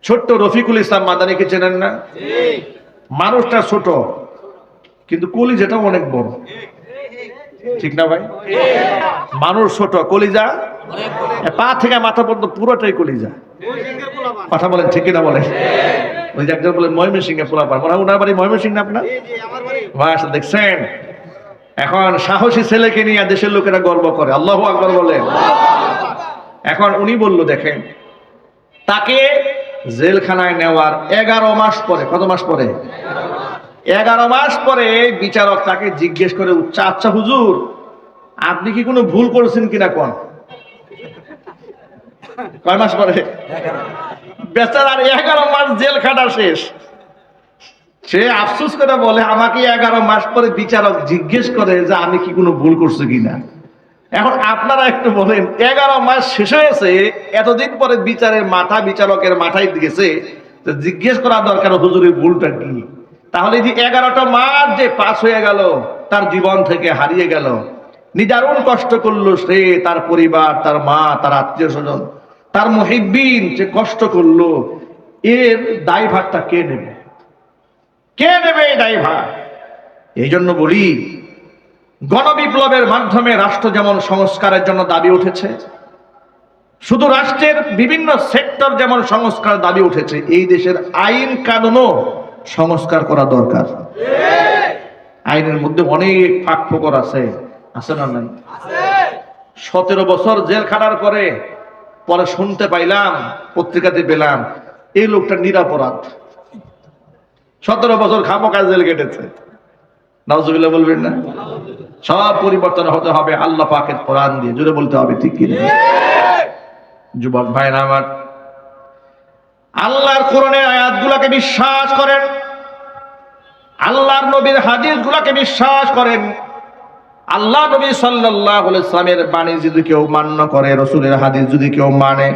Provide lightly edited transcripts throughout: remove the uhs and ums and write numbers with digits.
ছোট্ট রফিকুল ইসলাম মাদানিকে চেনেন না? মানুষটা ছোট কিন্তু কলিজাটা অনেক বড়, ঠিক না ভাই? মানুষ ছোট, কলিজা পা থেকে মাথা পর্যন্ত পুরোটাই কলিজা। কথা বলেন ঠিক না বলেন? ওই যে একজন বলেন ময়মনসিংহে পোলাপান, মনে হয় ওনার বাড়ি ময়মনসিংহ না আপনার? মাশাআল্লাহ, দেখছেন? এখন সাহসী ছেলেকে নিয়ে দেশের লোকেরা গর্ব করে, আল্লাহু আকবার বলেন। এখন উনি বলল, দেখেন, তাকে জেলখানায় নেওয়ার 11 মাস পরে, কত মাস পরে? 11 মাস পরে বিচারক তাকে জিজ্ঞেস করে, আচ্ছা হুজুর, আপনি কি কোনো ভুল করেছেন কিনা কোন? কয় মাস পরে? বেচারার 11 মাস জেল খাটা শেষ। সে আফসোস করে বলে, আমাকে 11 মাস পরে বিচারক জিজ্ঞেস করে যে আমি কি কোনো ভুল করছি কিনা। এখন আপনারা একটু বলেন, 11 মাস শেষ হয়েছে, এতদিন পরে বিচারকের মাথায় গেছে, জিজ্ঞেস করা দরকার হুজুরের ভুলটা কি। তাহলে যে 11টা মাস যে পাস হয়ে গেল, তার জীবন থেকে হারিয়ে গেল, নিদারুণ কষ্ট করলো সে, তার পরিবার, তার মা, তার আত্মীয় স্বজন, তার মুহিব্বিন, যে কষ্ট করলো, এর দায়ভারটা কে নেবে? কে নেবে এই দায়ভার? এই জন্য বলি, গণবিপ্লবের মাধ্যমে রাষ্ট্র যেমন সংস্কারের জন্য দাবি উঠেছে, শুধু রাষ্ট্রের বিভিন্ন সেক্টর যেমন সংস্কার দাবি উঠেছে, এই দেশের আইন কানুনও সংস্কার করা দরকার। আইনের মধ্যে অনেক ফাঁক ফোকর আছে, আছে না নাই? 17 বছর জেল খাটার পরে শুনতে পাইলাম, পত্রিকাতে পেলাম, এই লোকটা নিরাপরাধ, 17 বছর খামোখা জেল কেটেছে। নাউজুবিল্লাহ বলবেন না? সব পরিবর্তন হতে হবে আল্লাহ পাকের কোরআন দিয়ে, জোরে বলতে হবে, ঠিক কি? যুবক ভাইরা আমার, আল্লাহর কোরআনের আয়াতগুলোকে বিশ্বাস করেন, আল্লাহর নবীর হাদিসগুলোকে বিশ্বাস করেন। আল্লাহ নবী সাল্লাল্লাহু আলাইহি ওয়াসাল্লামের বাণী যদি কেউ মান্য করে, রাসূলের হাদিস যদি কেউ মানে,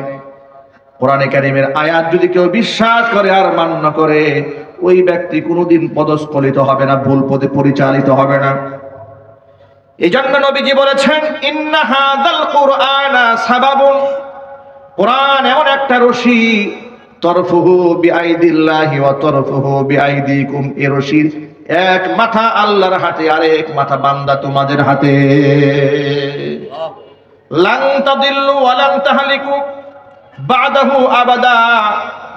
কোরআনে কারীমের আয়াত যদি কেউ বিশ্বাস করে আর মান্য করে, ওই ব্যক্তি কোনোদিন পদস্খলিত হবে না, ভুল পথে পরিচালিত হবে না। এই জন্য নবীজি বলেছেন, ইন্না হাযাল কুরআনা সাবাবুন, কোরআন এমন একটা রশি, তরফুহু বিআইদিল্লাহি ওয়া তরফুহু বিআইদিকুম, এই রশির এক মাথা আল্লাহর হাতে, আর এক মাথা বান্দা তোমাদের হাতে। লান তাদিল্লু ওয়া লান তাহলিকু বাদাহু আবাদা,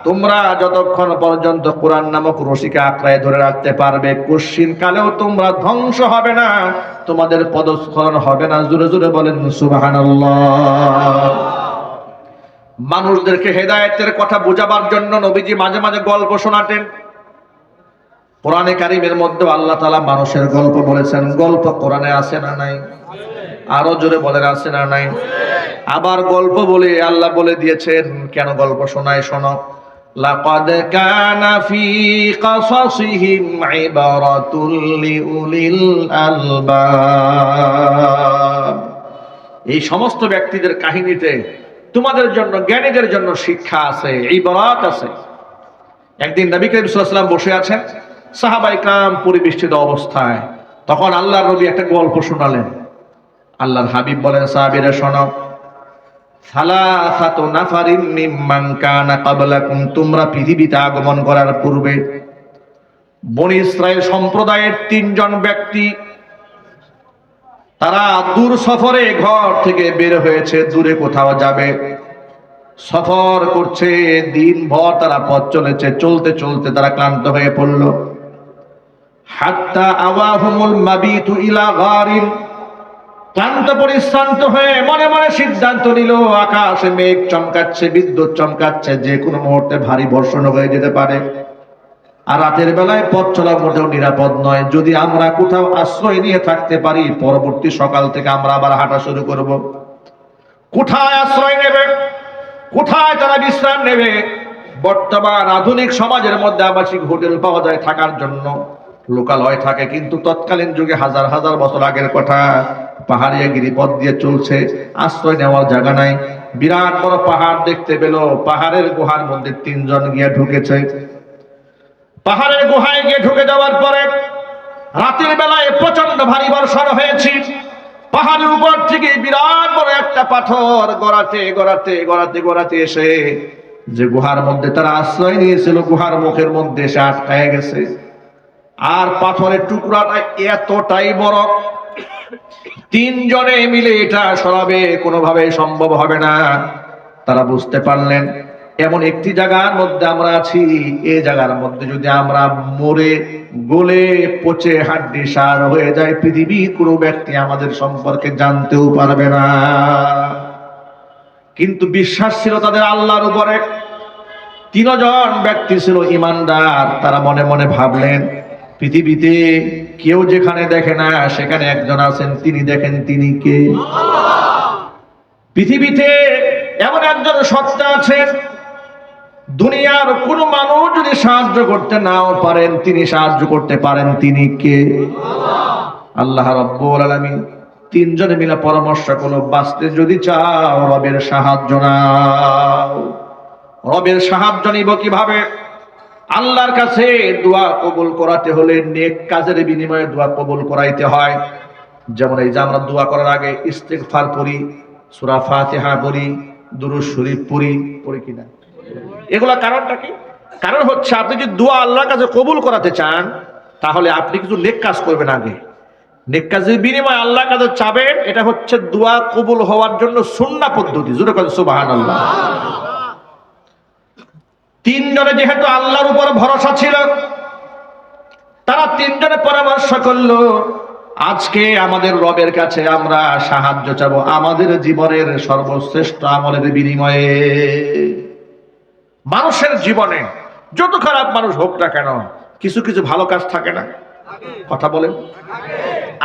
তোমরা যতক্ষণ পর্যন্ত কোরআন নামক রশিকে আঁকড়ায় ধরে রাখতে পারবে, কশিন কালেও তোমরা ধ্বংস হবে না, তোমাদের পদস্খলন হবে না। জোরে জোরে বলেন সুবহানাল্লাহ। মানুষদেরকে হেদায়েতের কথা বোঝাবার জন্য নবীজি মাঝে মাঝে গল্প শোনাতেন। কোরআনে কারীমের মধ্যে আল্লাহ তাআলা মানুষের গল্প বলেছেন। গল্প কোরআনে আছে না নাই? আরো জোরে বলেন, আছে না নাই? আবার গল্প বলে আল্লাহ বলে দিয়েছেন, কেন গল্প শোনায়? শোনো, লাকাদ কানা ফি কাসাসিহিম ইবারাতুল লিউলিল আলবাব, এই সমস্ত ব্যক্তিদের কাহিনীতে তোমাদের জন্য, জ্ঞানীদের জন্য শিক্ষা আছে, ইবারাত আছে। একদিন নবী করিম সাল্লাল্লাহু আলাইহি ওয়াসাল্লাম বসে আছেন, সাহাবায়ে কেরাম পরিবেষ্টিত অবস্থায়, তখন আল্লাহর নবী একটা গল্প শোনালেন। আল্লাহর হাবিব বলেন, সাহাবীরা শোনো, সালাসাতু নাফারিন মিম্মান কানা ক্বাবলাকুম, তোমরা পৃথিবীতে আগমন করার পূর্বে বনি ইসরাইল সম্প্রদায়ের 3 জন ব্যক্তি, তারা দূর সফরে ঘর থেকে বের হয়েছে, দূরে কোথাও যাবে, সফর করছে, দিনভর তারা পথ চলেছে, চলতে চলতে তারা ক্লান্ত হয়ে পড়ল। হাত্তা আওয়াহুমুল মাবিতু ইলা গারিন, ক্লান্ত পরিশ্রান্ত হয়ে মনে মনে সিদ্ধান্ত নিল, আকাশে মেঘ চমকাচ্ছে, বিদ্যুৎ চমকাচ্ছে, যে কোনো মুহূর্তে ভারী বর্ষণ হয়ে যেতে পারে, আর রাতের বেলায় পথ চলা মোটেও নিরাপদ নয়। যদি আমরা কোথাও আশ্রয় নিয়ে থাকতে পারি, পরবর্তী সকাল থেকে আমরা আবার হাঁটা শুরু করব। কোথায় আশ্রয় নেবে? কোথায় তারা বিশ্রাম নেবে? বর্তমান আধুনিক সমাজের মধ্যে আবাসিক হোটেল পাওয়া যায় থাকার জন্য, লোকালয় থাকে, কিন্তু তৎকালীন যুগে হাজার হাজার বছর আগের কথা, পাহাড়িয়া গিরিপথ দিয়ে চলছে, আশ্রয় নেওয়ার জায়গা নাই। বিরাট বড় পাহাড় দেখতে পেল, পাহাড়ের গুহার মধ্যে 3 জন গিয়ে ঢুকেছে। পাহাড়ের গুহায় গিয়ে ঢুকে যাওয়ার পরে রাতের বেলায় প্রচন্ড ভারী বর্ষণ হয়েছে। পাহাড়ের উপর থেকে বিরাট বড় একটা পাথর গড়াতে গড়াতে গড়াতে গড়াতে এসে যে গুহার মধ্যে তারা আশ্রয় নিয়েছিল, গুহার মুখের মধ্যে এসে আটকায় গেছে। আর পাথরের টুকরাটা এতটাই বড়, তিনজনে মিলে এটা সরাবে কোনোভাবে সম্ভব হবে না। তারা বুঝতে পারলেন এমন একটি জায়গার মধ্যে আমরা আছি, এই জায়গার মধ্যে যদি আমরা মরে গলে পচে হাড্ডি সার হয়ে যায়, পৃথিবীর কোনো ব্যক্তি আমাদের সম্পর্কে জানতেও পারবে না। কিন্তু বিশ্বাস ছিল তাদের আল্লাহর উপরে। তিনজন ব্যক্তি ছিল ইমানদার। তারা মনে মনে ভাবলেন, পৃথিবীতে কেউ যেখানে দেখে না সেখানে একজন আছেন, তিনি দেখেন, তিনি কে? পৃথিবীতে এমন একজন সত্তা আছেন, দুনিয়ার কোন মানুষ যদি সাহায্য করতে নাও পারেন, তিনি সাহায্য করতে পারেন, তিনি কে? আল্লাহ রাব্বুল আলামিন। তিনজনে মিলে পরামর্শ করলো, বাঁচতে যদি চাও রবের সাহায্য নাও। রবের সাহায্য নিব কিভাবে? আল্লাহর কাছে দোয়া কবুল করাতে হলে নেক কাজের বিনিময়ে দোয়া কবুল করাইতে হয়। যেমন এই যে আমরা দোয়া করার আগে ইস্তিগফার পড়ি, সূরা ফাতিহা পড়ি, দুরূদ শরীফ পড়ি কিনা? এগুলা কারণটা কি? কারণ হচ্ছে আপনি যদি দোয়া আল্লাহর কাছে কবুল করাতে চান, তাহলে আপনি কিছু নেক কাজ করবেন আগে। নেক কাজের বিনিময়ে আল্লাহর কাছে চাবেন, এটা হচ্ছে দোয়া কবুল হওয়ার জন্য সুন্নাহ পদ্ধতি। জোরে বলেন সুবহানাল্লাহ। তিনজনে যেহেতু আল্লাহর উপর ভরসা ছিল, তারা তিনজনে পরামর্শ করলো, আজকে আমাদের রবের কাছে আমরা সাহায্য চাবো আমাদের জীবনের সর্বশ্রেষ্ঠ আমলের বিনিময়ে। মানুষের জীবনে যত খারাপ মানুষ হোক না কেন, কিছু কিছু ভালো কাজ থাকে না? কথা বলেন।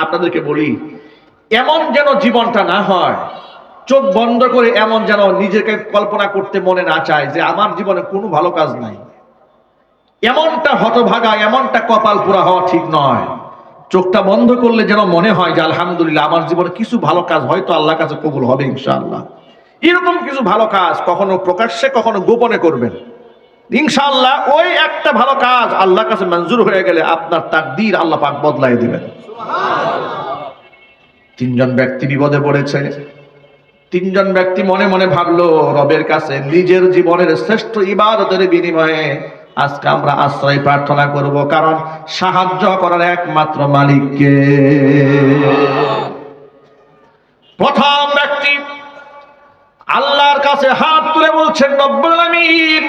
আপনাদেরকে বলি, এমন যেন জীবনটা না হয়, চোখ বন্ধ করে এমন যেন নিজেকে কল্পনা করতে মনে না চায় যে আমার জীবনে কোনো ভালো কাজ নাই। এমনটা হতভাগা, এমনটা কপাল পোড়া হওয়া ঠিক নয়। চোখটা বন্ধ করলে যেন মনে হয় যে আলহামদুলিল্লাহ আমার জীবনে কিছু ভালো কাজ হয়তো আল্লাহর কাছে কবুল হবে ইনশাআল্লাহ। এরকম কিছু ভালো কাজ কখনো প্রকাশ্যে কখনো গোপনে করবেন, ইনশাআল্লাহ ওই একটা ভালো কাজ আল্লাহর কাছে মঞ্জুর হয়ে গেলে আপনার তাকদীর আল্লাহ পাক বদলাই দিবেন। তিনজন ব্যক্তি বিপদে পড়েছে। তিনজন ব্যক্তি মনে মনে ভাবলো, রবের কাছে নিজের জীবনের শ্রেষ্ঠ ইবাদতের বিনিময়ে আজকে আমরা আশ্রয় প্রার্থনা করব, কারণ সাহায্য করার একমাত্র মালিককে। প্রথম ব্যক্তি আল্লাহর কাছে হাত তুলে বলছেন, রব্বুল আলামিন,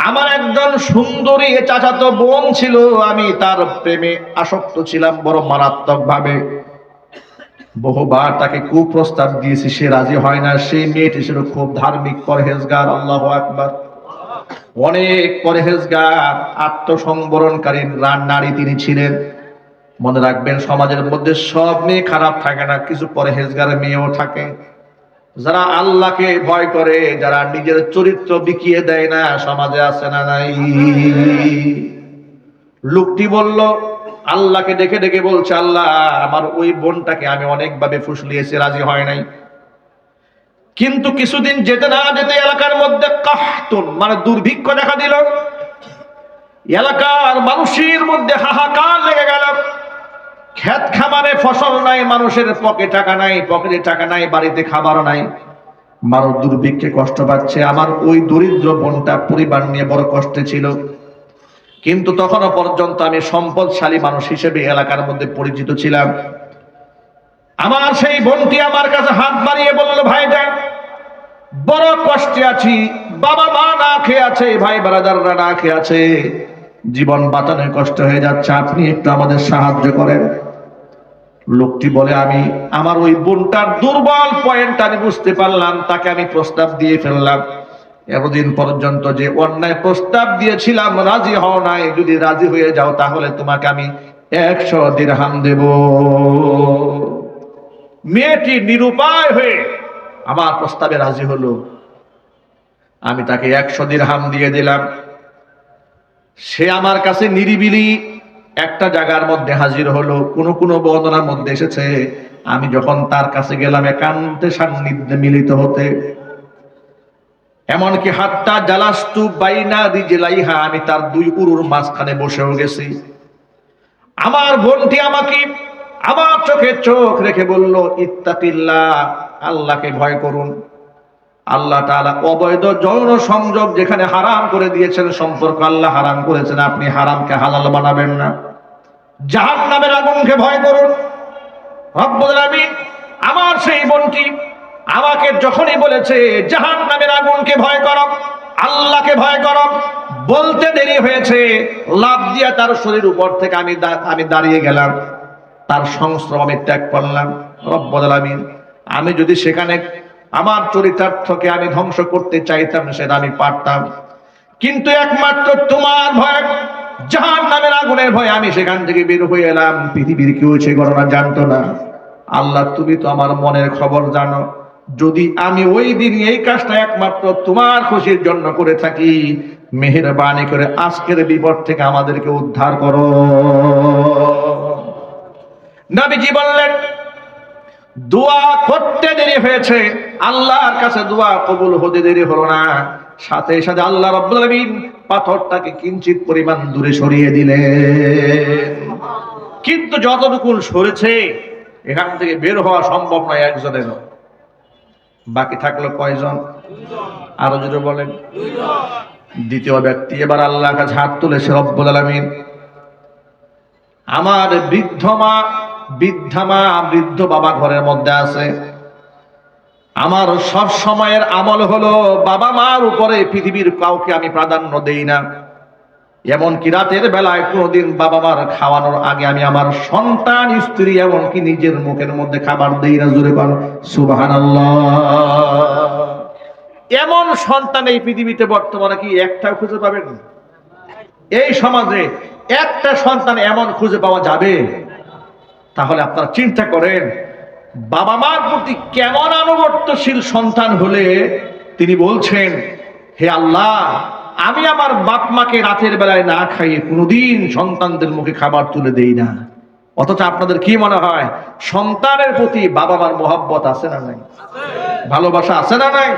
আমার একজন সুন্দরী চাচাতো বোন ছিল, আমি তার প্রেমে আসক্ত ছিলাম বড় মারাত্মক ভাবে। বহুবার তাকে কুপ্রস্তাব দিয়েছি, সে রাজি হয় না। সেই মেয়েটি ছিল খুব ধার্মিক, পরহেজগার। আল্লাহু আকবার। অনেক পরহেজগার, আত্মসংবরণকারী নারী তিনি ছিলেন। মনে রাখবেন, সমাজের মধ্যে সব মেয়ে খারাপ থাকে না, কিছু পরহেজগার মেয়েও থাকে, যারা আল্লাহকে ভয় করে, যারা নিজের চরিত্র বিকিয়ে দেয় না। সমাজে আছে না নাই? লোকটি বলল, আল্লাহকে ডেকে ডেকে বলছে, আল্লাহ, আমার ওই বোনটাকে আমি অনেকভাবে ফুসলিয়েছি, রাজি হয় নাই। কিন্তু কিছুদিন যেতে না যেতে এলাকার মধ্যে কাহতুন মানে দুর্ভিক্ষ দেখা দিল। এলাকার মানুষের মধ্যে হাহাকার লেগে গেল। ক্ষেত খামারে ফসল নাই, মানুষের পকেটে টাকা নাই, বাড়িতে খাবার নাই, মানুষ দুর্ভিক্ষে কষ্ট পাচ্ছে। আমার ওই দরিদ্র বোনটা পরিবার নিয়ে বড় কষ্টে ছিল। কিন্তু তখনও পর্যন্ত আমি সম্পদশালী মানুষ হিসেবে এলাকার মধ্যে পরিচিত ছিলাম। আমার সেই বোনটি আমার কাছে হাত বাড়িয়ে বলল, ভাইজান, বড় কষ্টে আছি, বাবা মা না খেয়ে আছে, ভাই ব্রাদাররা না খেয়ে আছে, জীবন বাঁচানো কষ্ট হয়ে যাচ্ছে, আপনি একটু আমাদের সাহায্য করেন। লোকটি বলে, আমি আমার ওই বোনটার দুর্বল পয়েন্ট আমি বুঝতে পারলাম, তাকে আমি প্রস্তাব দিয়ে ফেললাম। এতদিন পর্যন্ত যে অন্যায় প্রস্তাব দিয়েছিলাম, রাজি হও নাই, যদি রাজি হয়ে যাও তাহলে তোমাকে আমি 100 দিরহাম দেব। মেয়েটি নিরুপায় হয়ে আমার প্রস্তাবে রাজি হলো। আমি তাকে 100 দিরহাম দিয়ে দিলাম। সে আমার কাছে নিরিবিলি একটা জায়গার মধ্যে হাজির হলো। কোন বর্ণনার মধ্যে এসেছে, আমি যখন তার কাছে গেলাম একান্তে সান্নিধ্যে মিলিত হতে, এমনকি হাত্তা জালাস্তু বাইনা রিজলাইহা, আমি তার দুই উরুর মাঝখানে বসেও গেছি। আমার বোনটি আমাকে আমার চোখে চোখ রেখে বলল, ইত্তাকিল্লাহ, আল্লাহকে ভয় করুন। আল্লাহ তাআলা অবৈধ যৌন সংযোগ যেখানে হারাম করে দিয়েছেন, সম্পর্ক আল্লাহ হারাম করেছেন, আপনি হারামকে হালাল বানাবেন না। জাহান্নামের আগুনকে ভয় করুন। রব্বুল আলামিন আমার সেই বোনটি আমাকে যখনই বলেছে জাহান্নামের আগুনকে ভয় করো, আল্লাহকে ভয় করো, বলতে দেরি হয়েছে, লাফ দিয়ে তার শরীর উপর থেকে আমি দাঁড়িয়ে গেলাম, তার সংস্রব আমি ত্যাগ করলাম। রব্বুল আলামিন আমি যদি সেখানে আমার চরিতার্থকে আমি ধ্বংস করতে চাইতাম সেটা আমি পারতাম, কিন্তু একমাত্র তোমার ভয়, জাহান্নামের আগুনের ভয় আমি সেখান থেকে বের হয়ে এলাম। পৃথিবীর কেউ সে ঘটনা জানতো না। আল্লাহ তুমি তো আমার মনের খবর জানো, যদি আমি ওই দিন এই কাজটা একমাত্র তোমার খুশির জন্য করে থাকি, মেহেরবানি করে আজকের বিপদ থেকে আমাদেরকে উদ্ধার করো। নবীজি বললেন দোয়া করতে দেরি হয়েছে, আল্লাহর কাছে দোয়া কবুল হতে দেরি হলো না, সাথে সাথে আল্লাহ রাব্বুল আলামিন পাথরটাকে কিঞ্চিত পরিমাণ দূরে সরিয়ে দিলেন। কিন্তু যতটুকু সরেছে এখান থেকে বের হওয়া সম্ভব নয় একজনের, বাকি থাকলো কয়জন? আরো জোরে বলেন। দ্বিতীয় ব্যক্তি এবার আল্লাহর কাছে হাত তুলেছে, রব্বুল আলামিন আমার বৃদ্ধা মা বৃদ্ধ বাবা ঘরের মধ্যে আছে, আমার সব সময়ের আমল হলো বাবা মার উপরে পৃথিবীর কাউকে আমি প্রাধান্য দেই না, এমনকি রাতের বেলায় কোনোদিন বাবা মার খাওয়ানোর আগে আমি আমার সন্তান, স্ত্রী, এমনকি নিজের মুখের মধ্যে খাবার দেই না। জোরে বল সুবহানাল্লাহ। এমন সন্তান এই পৃথিবীতে বর্তমানে কি একটাও খুঁজে পাবেন? এই সমাজে একটা সন্তান এমন খুঁজে পাওয়া যাবে? তাহলে আপনারা চিন্তা করেন বাবা মার প্রতি কেমন আনুগত্যশীল সন্তান হলে তিনি বলছেন, হে আল্লাহ আমি আমার বাপ মাকে রাতের বেলায় না খাইয়ে কোনোদিন সন্তানদের মুখে খাবার তুলে দেই না। অথচ আপনাদের কি মনে হয় সন্তানের প্রতি বাবা মার মহব্বত আছে না নাই? ভালোবাসা আছে না নাই?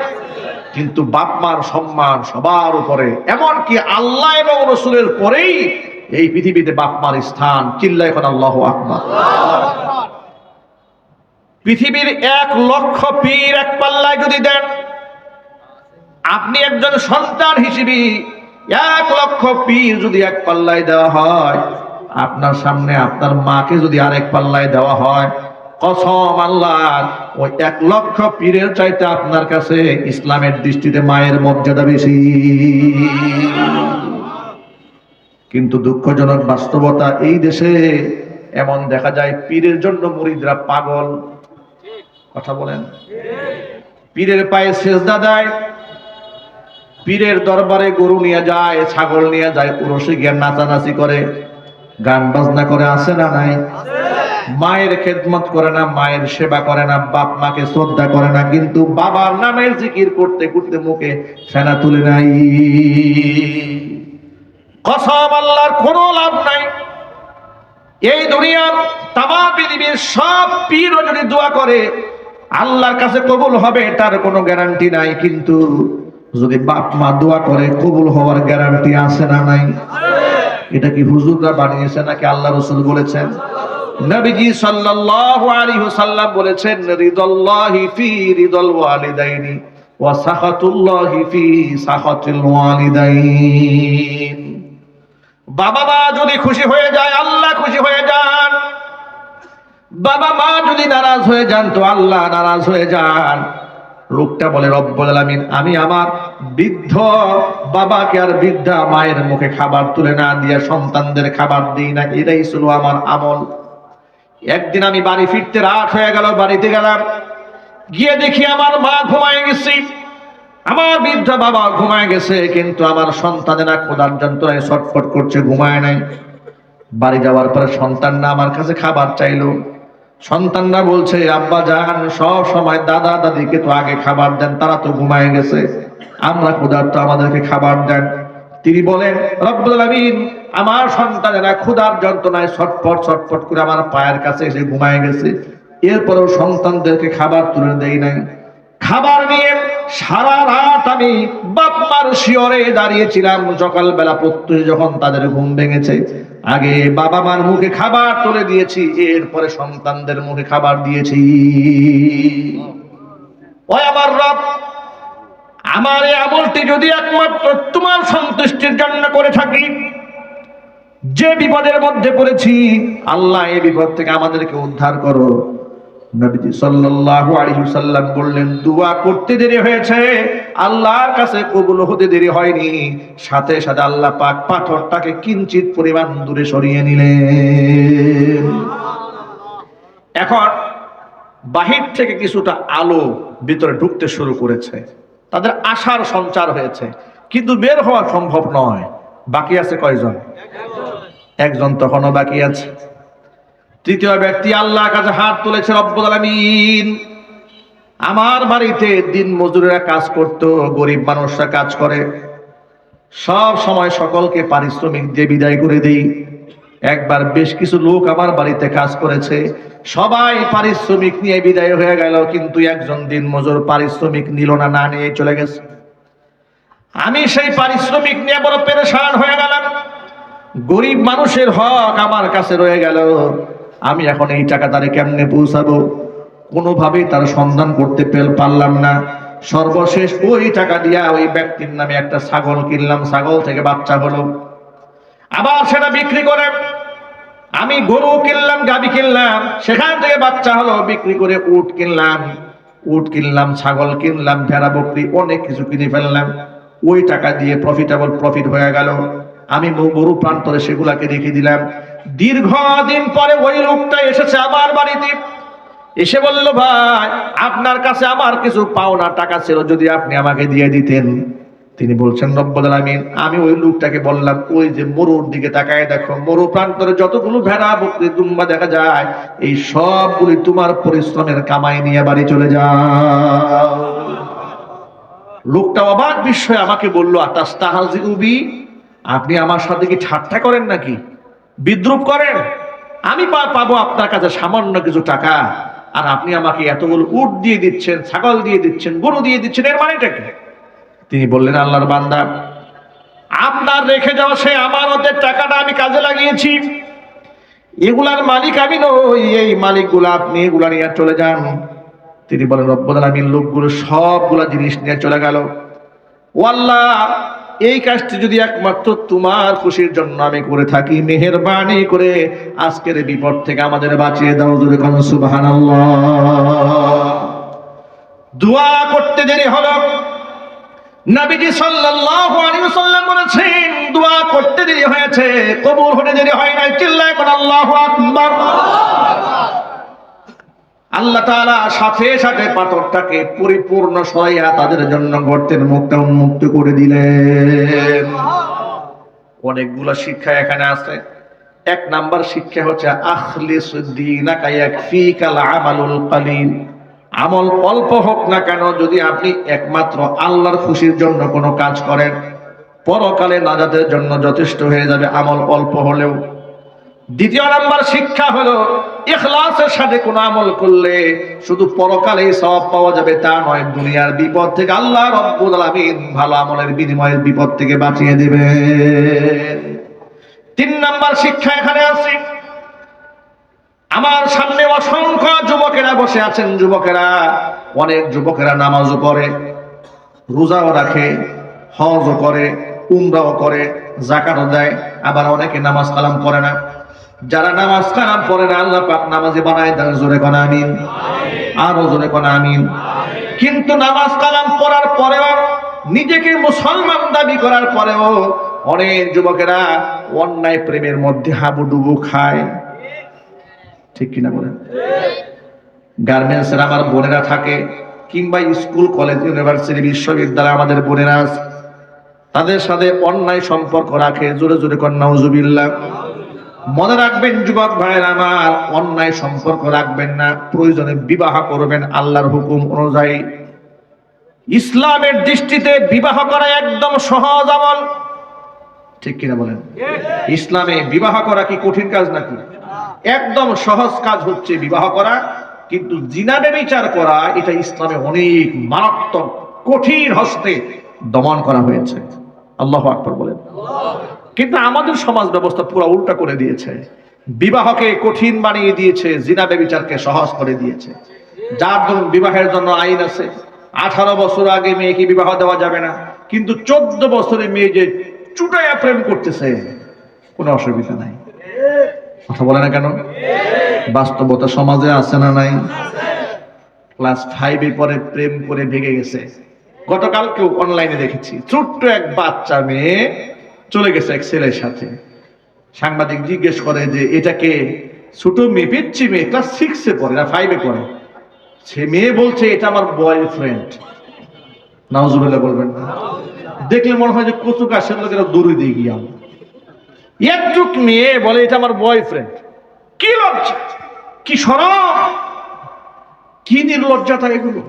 কিন্তু বাপ মার সম্মান সবার উপরে, এমনকি আল্লাহ এবং রাসূলের পরেই এই পৃথিবীতে বাপ মার স্থান। চিল্লায় এখন আল্লাহু আকবার। পৃথিবীর 1,00,000 পীর এক পাল্লায় যদি দেন, আপনি একজন সন্তান হিসেবে 1,00,000 পীর যদি এক পাল্লায় দেওয়া হয়, আপনার সামনে আপনার মাকে যদি আরেক পাল্লায় দেওয়া হয়, কসম আল্লাহর, ওই 1,00,000 পীরের চাইতে আপনার কাছে ইসলামের দৃষ্টিতে মায়ের মর্যাদা বেশি। কিন্তু দুঃখজনক বাস্তবতা, এই দেশে এমন দেখা যায় পীরের জন্য মুরিদরা পাগল। কথা বলেন। পীরের পায়ে সেজদা দেয়, পীরের দরবারে গরু নিয়ে যায়, ছাগল নিয়ে যায়, উরসে গিয়ে নাচানাচি করে, গান বাজনা করে, আছে না নাই? মায়ের খেদমত করে না, মায়ের সেবা করে না, বাপ মাকে শ্রদ্ধা করে না, কিন্তু বাবার নামের জিকির করতে করতে মুখে ফেনা তুলে নাই। কসম আল্লাহর কোনো লাভ নাই। এই দুনিয়ার তামাম পৃথিবীর সব পীরও যদি দোয়া করে আল্লাহর কাছে কবুল হবে তার কোনো গ্যারান্টি নাই, কিন্তু যদি বাপ মা দোয়া করে কবুল হওয়ার গ্যারান্টি আছে না নাই? এটা কি হুজুররা বানিয়েছে নাকি আল্লাহ রাসূল বলেছেন? নবীজি সাল্লাল্লাহু আলাইহি ওয়াসাল্লাম বলেছেন, রিদাল্লাহি ফি রিদাল ওয়ালিদাইনি ওয়া সাখাতুল্লাহি ফি সাখাতিল ওয়ালিদাইন। বাবা মা যদি খুশি হয়ে যায় আল্লাহ খুশি হয়ে যান, বাবা মা যদি নারাজ হয়ে যান তো আল্লাহ নারাজ হয়ে যান। লোকটা বলে, রব্বুল আলামিন আমি আমার বৃদ্ধ বাবাকে আর বৃদ্ধা মায়ের মুখে খাবার তুলে না দিয়ে সন্তানদের খাবার দিই না, এটাই ছিল আমার আমল। একদিন আমি বাড়ি ফিরতে রাত হয়ে গেল, বাড়িতে গেলাম, গিয়ে দেখি আমার মা ঘুমায় গেছে, আমার বৃদ্ধ বাবা ঘুমায় গেছে, কিন্তু আমার সন্তানেরা ক্ষুধার যন্ত্রণায় ছটফট করছে, ঘুমায় নাই। বাড়ি যাওয়ার পরে সন্তানরা আমার কাছে খাবার চাইলো। সন্তানরা বলছে, আব্বা জান সব সময় দাদা দাদিকে তো আগে খাবার দেন, তারা তো ঘুমায় গেছে, আমরা ক্ষুধার্ত, আমাদেরকে খাবার দেন। তিনি বলেন, রব্বুল আলামিন আমার সন্তানেরা ক্ষুধার যন্ত্রণায় ছটফট ছটফট করে আমার পায়ের কাছে এসে ঘুমায় গেছে, এরপরেও সন্তানদেরকে খাবার তুলে দেই নাই। খাবার নিয়ে সারা রাত আমি বাপ মার শিয়রে দাঁড়িয়েছিলাম। সকালবেলা প্রত্যুষ যখন তাদের ঘুম ভেঙেছে, আগে বাবা মার মুখে খাবার তুলে দিয়েছি, এরপরে সন্তানদের মুখে খাবার দিয়েছি। ওই আমার রব, আমার এই আমলটি যদি একমাত্র তোমার সন্তুষ্টির জন্য করে থাকি, যে বিপদের মধ্যে পড়েছি আল্লাহ এই বিপদ থেকে আমাদেরকে উদ্ধার করো। নবীজি সাল্লাল্লাহু আলাইহি ওয়াসাল্লাম বললেন, দোয়া করতে দেরি হয়েছে, আল্লাহর কাছে কবুল হতে দেরি হয়নি, সাথে সাথে আল্লাহ পাক পাথরটাকে কিঞ্চিত পরিমাণ দূরে সরিয়ে নিলেন। এখন বাহির থেকে কিছুটা আলো ভিতরে ঢুকতে শুরু করেছে, তাদের আশার সঞ্চার হয়েছে, কিন্তু বের হওয়া সম্ভব নয়। বাকি আছে কয়জন? একজন তখনও বাকি আছে। তৃতীয় ব্যক্তি আল্লাহর কাছে হাত তুলেছে, রব্বুল আলামিন, আমার বাড়িতে দিন মজুরেরা কাজ করতো, গরিব মানুষরা কাজ করে, সব সময় সকলকে পারিশ্রমিক দিয়ে বিদায় করে দেই। একবার বেশ কিছু লোক আমার বাড়িতে কাজ করেছে, সবাই পারিশ্রমিক নিয়ে বিদায় হয়ে গেল, কিন্তু একজন দিন মজুর পারিশ্রমিক নিল না, না নিয়ে চলে গেছে। আমি সেই পারিশ্রমিক নিয়ে বড় পেরেশান হয়ে গেলাম। গরিব মানুষের হক আমার কাছে রয়ে গেল, আমি এখন এই টাকা তারে কেমনে পৌঁছাবো? কোনোভাবেই তার সন্ধান করতে পারলাম না। সর্বশেষ ওই টাকা দিয়া ওই ব্যক্তির নামে একটা ছাগল কিনলাম, ছাগল থেকে বাচ্চা হলো, আবার সেটা বিক্রি করে আমি গরু কিনলাম, গাভী কিনলাম, সেখান থেকে বাচ্চা হলো, বিক্রি করে উট কিনলাম, ছাগল কিনলাম, ভেড়া বকরি, অনেক কিছু কিনে ফেললাম। ওই টাকা দিয়ে প্রফিট হয়ে গেল। আমি গরু প্রান্তরে সেগুলাকে রেখে দিলাম। দীর্ঘদিন পরে ওই লোকটা এসেছে আমার বাড়িতে, এসে বলল, ভাই আপনার কাছে আমার কিছু পাওনা টাকা ছিল, যদি আপনি আমাকে দিয়ে দিতেন। তিনি বলছেন, রব্বুল আলামিন, আমি ওই লোকটাকে বললাম, ওই যে মরুর দিকে তাকায় দেখো, মরু প্রান্তরে যতগুলো ভেড়া বকরি দুম্বা দেখা যায়, এই সবগুলি তোমার পরিশ্রমের কামাই নিয়ে বাড়ি চলে যাও। লোকটা অবাক বিস্ময়ে আমাকে বলল, আতাস্তাহজিউ বি, আপনি আমার সাথে কি ঠাট্টা করেন নাকি, বিদ্রুপ করেন? আমি পাবো আপনার কাছে সামান্য কিছু টাকা, আর আপনি আমাকে এতগুলো উট দিয়ে দিচ্ছেন, ছাগল দিয়ে দিচ্ছেন, গরু দিয়ে দিচ্ছেন, এর মানেটা কি? তিনি বললেন, আল্লাহর বান্দা, আপনার রেখে যাওয়া সেই আমানতের টাকাটা আমি কাজে লাগিয়েছি, এগুলার মালিক আমি নই, এই মালিকগুলো আপনি, এগুলা নিয়ে চলে যান। তিনি বলেন, রব্বুল আলামিন, লোকগুলো সবগুলা জিনিস নিয়ে চলে গেল। ও আল্লাহ, এই কাজটি যদি একমাত্র তোমার খুশির জন্য আমি করে থাকি, মেহেরবানি করে আজকের বিপদ থেকে আমাদের বাঁচিয়ে দাও। জোরে কোন সুবহানাল্লাহ। দোয়া করতে দেরি হলো। নবীজি সাল্লাল্লাহু আলাইহি ওয়াসাল্লাম বলেছেন, দোয়া করতে দেরি হয়েছে, কবুল হতে দেরি হয় নাই। চিল্লায় কোন আল্লাহু আকবার। আল্লাহ তাআলা সাথে সাথে পাথরটাকে পরিপূর্ণ সরাইয়া তাদের জন্য গর্তের মুখটা উন্মুক্ত করে দিলেন। অনেকগুলো শিক্ষা এখানে আছে। এক নাম্বার শিক্ষা হচ্ছে, আখলিস দীনাকা ইয়াকফিকাল আমালুল কালিল। আমল অল্প হোক না কেন, যদি আপনি একমাত্র আল্লাহর খুশির জন্য কোনো কাজ করেন, পরকালে নাজাতের জন্য যথেষ্ট হয়ে যাবে, আমল অল্প হলেও। দ্বিতীয় নাম্বার শিক্ষা হলো, ইখলাসের সাথে কোন আমল করলে শুধু পরকালেই সওয়াব পাওয়া যাবে তা নয়, দুনিয়ার বিপদ থেকে আল্লাহ রাব্বুল আলামিন ভালো আমলের বিনিময়ে বিপদ থেকে বাঁচিয়ে দিবেন। তিন নাম্বার শিক্ষা এখানে আছে, আমার সামনে অসংখ্য যুবকেরা বসে আছেন। যুবকেরা, অনেক যুবকেরা নামাজও পড়ে, রোজাও রাখে, হজও করে, উমরাও করে, যাকাতও দেয়, আবার অনেকে নামাজ কালাম পড়ে না। যারা নামাজ কালাম পড়ে না, আল্লাহ পাক নামাজে বানায় দেন। জোরে কোন আমিন, আরো জোরে কোন আমিন। কিন্তু নামাজ কালাম পড়ার পরেও, নিজেকে মুসলমান দাবি করার পরেও অনেক যুবকেরা অন্যায় প্রেমের মধ্যে হাবুডুবু খায়। ঠিক কিনা বলেন? গার্মেন্টসের আমার বোনেরা থাকে, কিংবা স্কুল, কলেজ, ইউনিভার্সিটি, বিশ্ববিদ্যালয়ে আমাদের বোনেরা আছে, তাদের সাথে অন্যায় সম্পর্ক রাখে। জোরে জোরে কোন নাউজুবিল্লাহ। মনে রাখবেন যুবক ভাইয়ের আমার, অন্যায় সম্পর্ক রাখবেন না, প্রয়োজনে বিবাহ করবেন আল্লাহর হুকুম অনুযায়ী। ইসলামের দৃষ্টিতে বিবাহ করা একদম সহজ আমল। ঠিক কিনা বলেন? ইসলামে বিবাহ করা কি কঠিন কাজ নাকি? একদম সহজ কাজ হচ্ছে বিবাহ করা, কিন্তু জিনা ব্যভিচার করা এটা ইসলামে অনেক মারাত্মক কঠিন হস্তে দমন করা হয়েছে। আল্লাহু আকবার বলেন। কিন্তু আমাদের সমাজ ব্যবস্থা পুরো উল্টা করে দিয়েছে, বিবাহকে কঠিন বানিয়ে দিয়েছে, জিনা ব্যভিচারকে সহজ করে দিয়েছে। যার জন্য বিবাহের জন্য আইন আছে, 18 বছর আগে মেয়েকে বিবাহ দেওয়া যাবে না, কিন্তু 14 বছরের মেয়ে যে চুটাইয়া প্রেম করতেছে কোনো অসুবিধা নাই। কথা বলে না কেন? বাস্তবতা সমাজে আছে না নাই? ক্লাস 5 পরে প্রেম করে ভেঙে গেছে। গতকালকেও অনলাইনে দেখেছি, ছোট্ট এক বাচ্চা মেয়ে চলে গেছে এক ছেলের সাথে। সাংবাদিক জিজ্ঞেস করে যে এটাকে ছোট মেয়ে, পিচ্ছি মেয়ে, ক্লাস 6 পড়ে না 5 পড়ে। সে মেয়ে বলছে এটা আমার বয়ফ্রেন্ড। নাউজুবিল্লাহ বলবেন না? দেখলে মনে হয় যে কচু গাছের লোকেরা দৌড়ে দিয়ে গিয়ে একটুক মেয়ে বলে এটা আমার বয়ফ্রেন্ড। কি লজ্জা, কি শরম, কি নির্লজ্জতা এগুলো!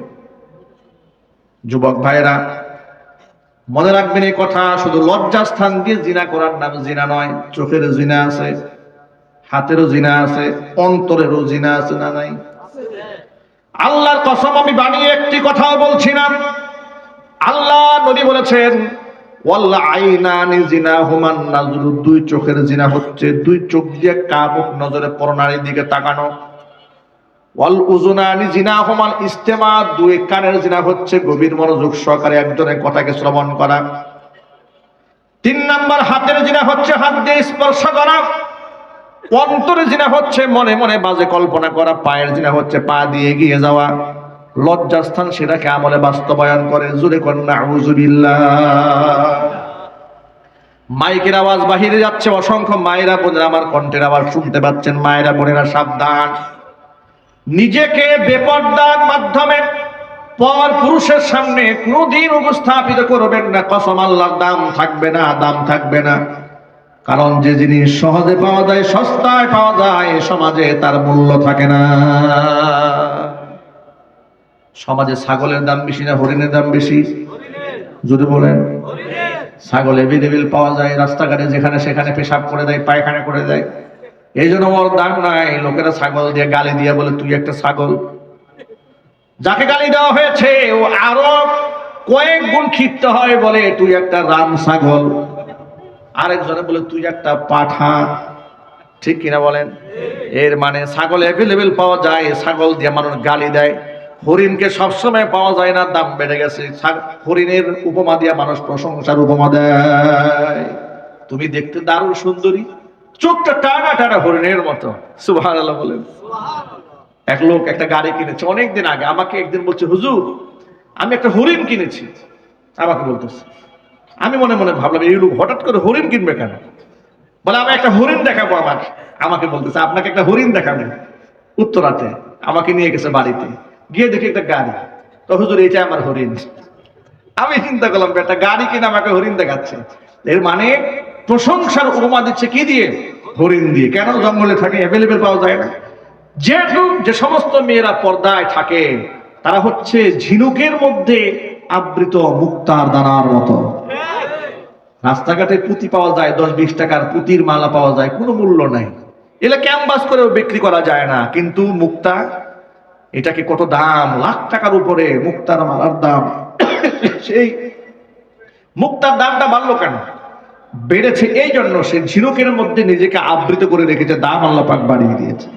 যুবক ভাইরা মনে রাখবেন এই কথা, শুধু লজ্জা স্থান দিয়ে জিনা করার নাম জিনা নয়। চোখের জিনা আছে, হাতেরও জিনা আছে, অন্তরেরও জিনা আছে না নাই? আল্লাহর কসম আমি বানিয়ে একটি কথাও বলছি না। আল্লাহ নবী বলেছেন ওয়াল্লা আইনানি জিনাহুমান নাজরু, দুই চোখের জিনা হচ্ছে দুই চোখ দিয়ে কাবুক নজরে পরনারীর দিকে তাকানো। ওয়াল উযুনানি জিনাহুমান ইস্তেমা, দুই কানের জিনা হচ্ছে গভীর মনোযোগ সহকারে একজনের কথাকে শ্রবণ করা। 3 নাম্বার হাতের জিনা হচ্ছে হাত দিয়ে স্পর্শ করা। অন্তরের জিনা হচ্ছে মনে মনে বাজে কল্পনা করা। পায়ের জিনা হচ্ছে পা দিয়ে এগিয়ে যাওয়া। লজ্জাস্থান সেটাকে আমলে বাস্তবায়ন করে। জোরে কর নাউযুবিল্লাহ। মাইকের আওয়াজ বাহিরে যাচ্ছে, অসংখ্য মায়েরা বোনেরা আমার কণ্ঠের আওয়াজ শুনতে পাচ্ছেন। মায়েরা বোনেরা সাবধান, নিজেকে বেপরদার মাধ্যমে পর পুরুষের সামনে কোনদিন উপস্থাপিত করবেন না। কসম আল্লাহর দাম থাকবে না, দাম থাকবে না। কারণ যে জিনিস সহজে পাওয়া যায়, সস্তায় পাওয়া যায়, সমাজে তার মূল্য থাকে না। সমাজে ছাগলের দাম বেশি না হরিণের দাম বেশি? যদি বলেন, ছাগল এভেলেবেল পাওয়া যায়, রাস্তাঘাটে যেখানে সেখানে পেশাব করে দেয়, পায়খানা করে দেয়, এই জন্য ওর দাম নাই। লোকেরা ছাগল দিয়ে গালি দিয়ে বলে তুই একটা ছাগল। যাকে গালি দেওয়া হয়েছে ও আরো কয়েক গুণ ক্ষিপ্ত হয়, বলে তুই একটা রাম ছাগল। আরেকজনে বলে তুই একটা পাঠা। ঠিক কিনা বলেন? এর মানে ছাগল এভেলেবেল পাওয়া যায়, ছাগল দিয়ে মানুষ গালি দেয়। হরিণকে সবসময় পাওয়া যায় না, দাম বেড়ে গেছে। হরিণের উপমা দিয়ে মানুষ প্রশংসার উপমা দেয়। তুমি দেখতে দারুণ সুন্দরী, চোখটা টানা টানা হরিণের মতো। সুবহানাল্লাহ বলেন। এক লোক একটা গাড়ি কিনেছে অনেকদিন আগে। আমাকে একদিন বলছে হুজুর আমি একটা হরিণ কিনেছি। আমাকে বলতেছে, আমি মনে মনে ভাবলাম এই লোক হঠাৎ করে হরিণ কিনবে কেন? বলে আমি একটা হরিণ দেখাবো। আমাকে বলতেছে আপনাকে একটা হরিণ দেখাবে। উত্তরাতে আমাকে নিয়ে গেছে বাড়িতে, গিয়ে দেখি একটা গাড়ি। তো হুজুর এটা আমার হরিণ। আমি চিন্তা করলাম একটা গাড়ি কিনে আমাকে হরিণ দেখাচ্ছে, এর মানে প্রশংসার উপমা দিচ্ছে কি দিয়ে? হরিণ দিয়ে। কেন? জঙ্গলে থাকে, অ্যাভেলেবেল পাওয়া যায় না। যে সমস্ত মেয়েরা পর্দায় থাকে তারা হচ্ছে ঝিনুকের মধ্যে আবৃত মুক্তার দানার মতো। রাস্তাঘাটে পুঁতি পাওয়া যায়, 10-20 টাকার পুঁতির মালা পাওয়া যায়, কোনো মূল্য নাই। এগুলো ক্যানভাস করেও বিক্রি করা যায় না। কিন্তু মুক্তা, এটাকে কত দাম, লাখ টাকার উপরে মুক্তার মালার দাম। সেই মুক্তার দামটা বাড়লো কেন? বেড়েছে এই জন্য সে ঝিনুকের মধ্যে নিজেকে আবৃত করে রেখেছে, দাম আল্লাহ পাক বাড়িয়ে দিয়েছে।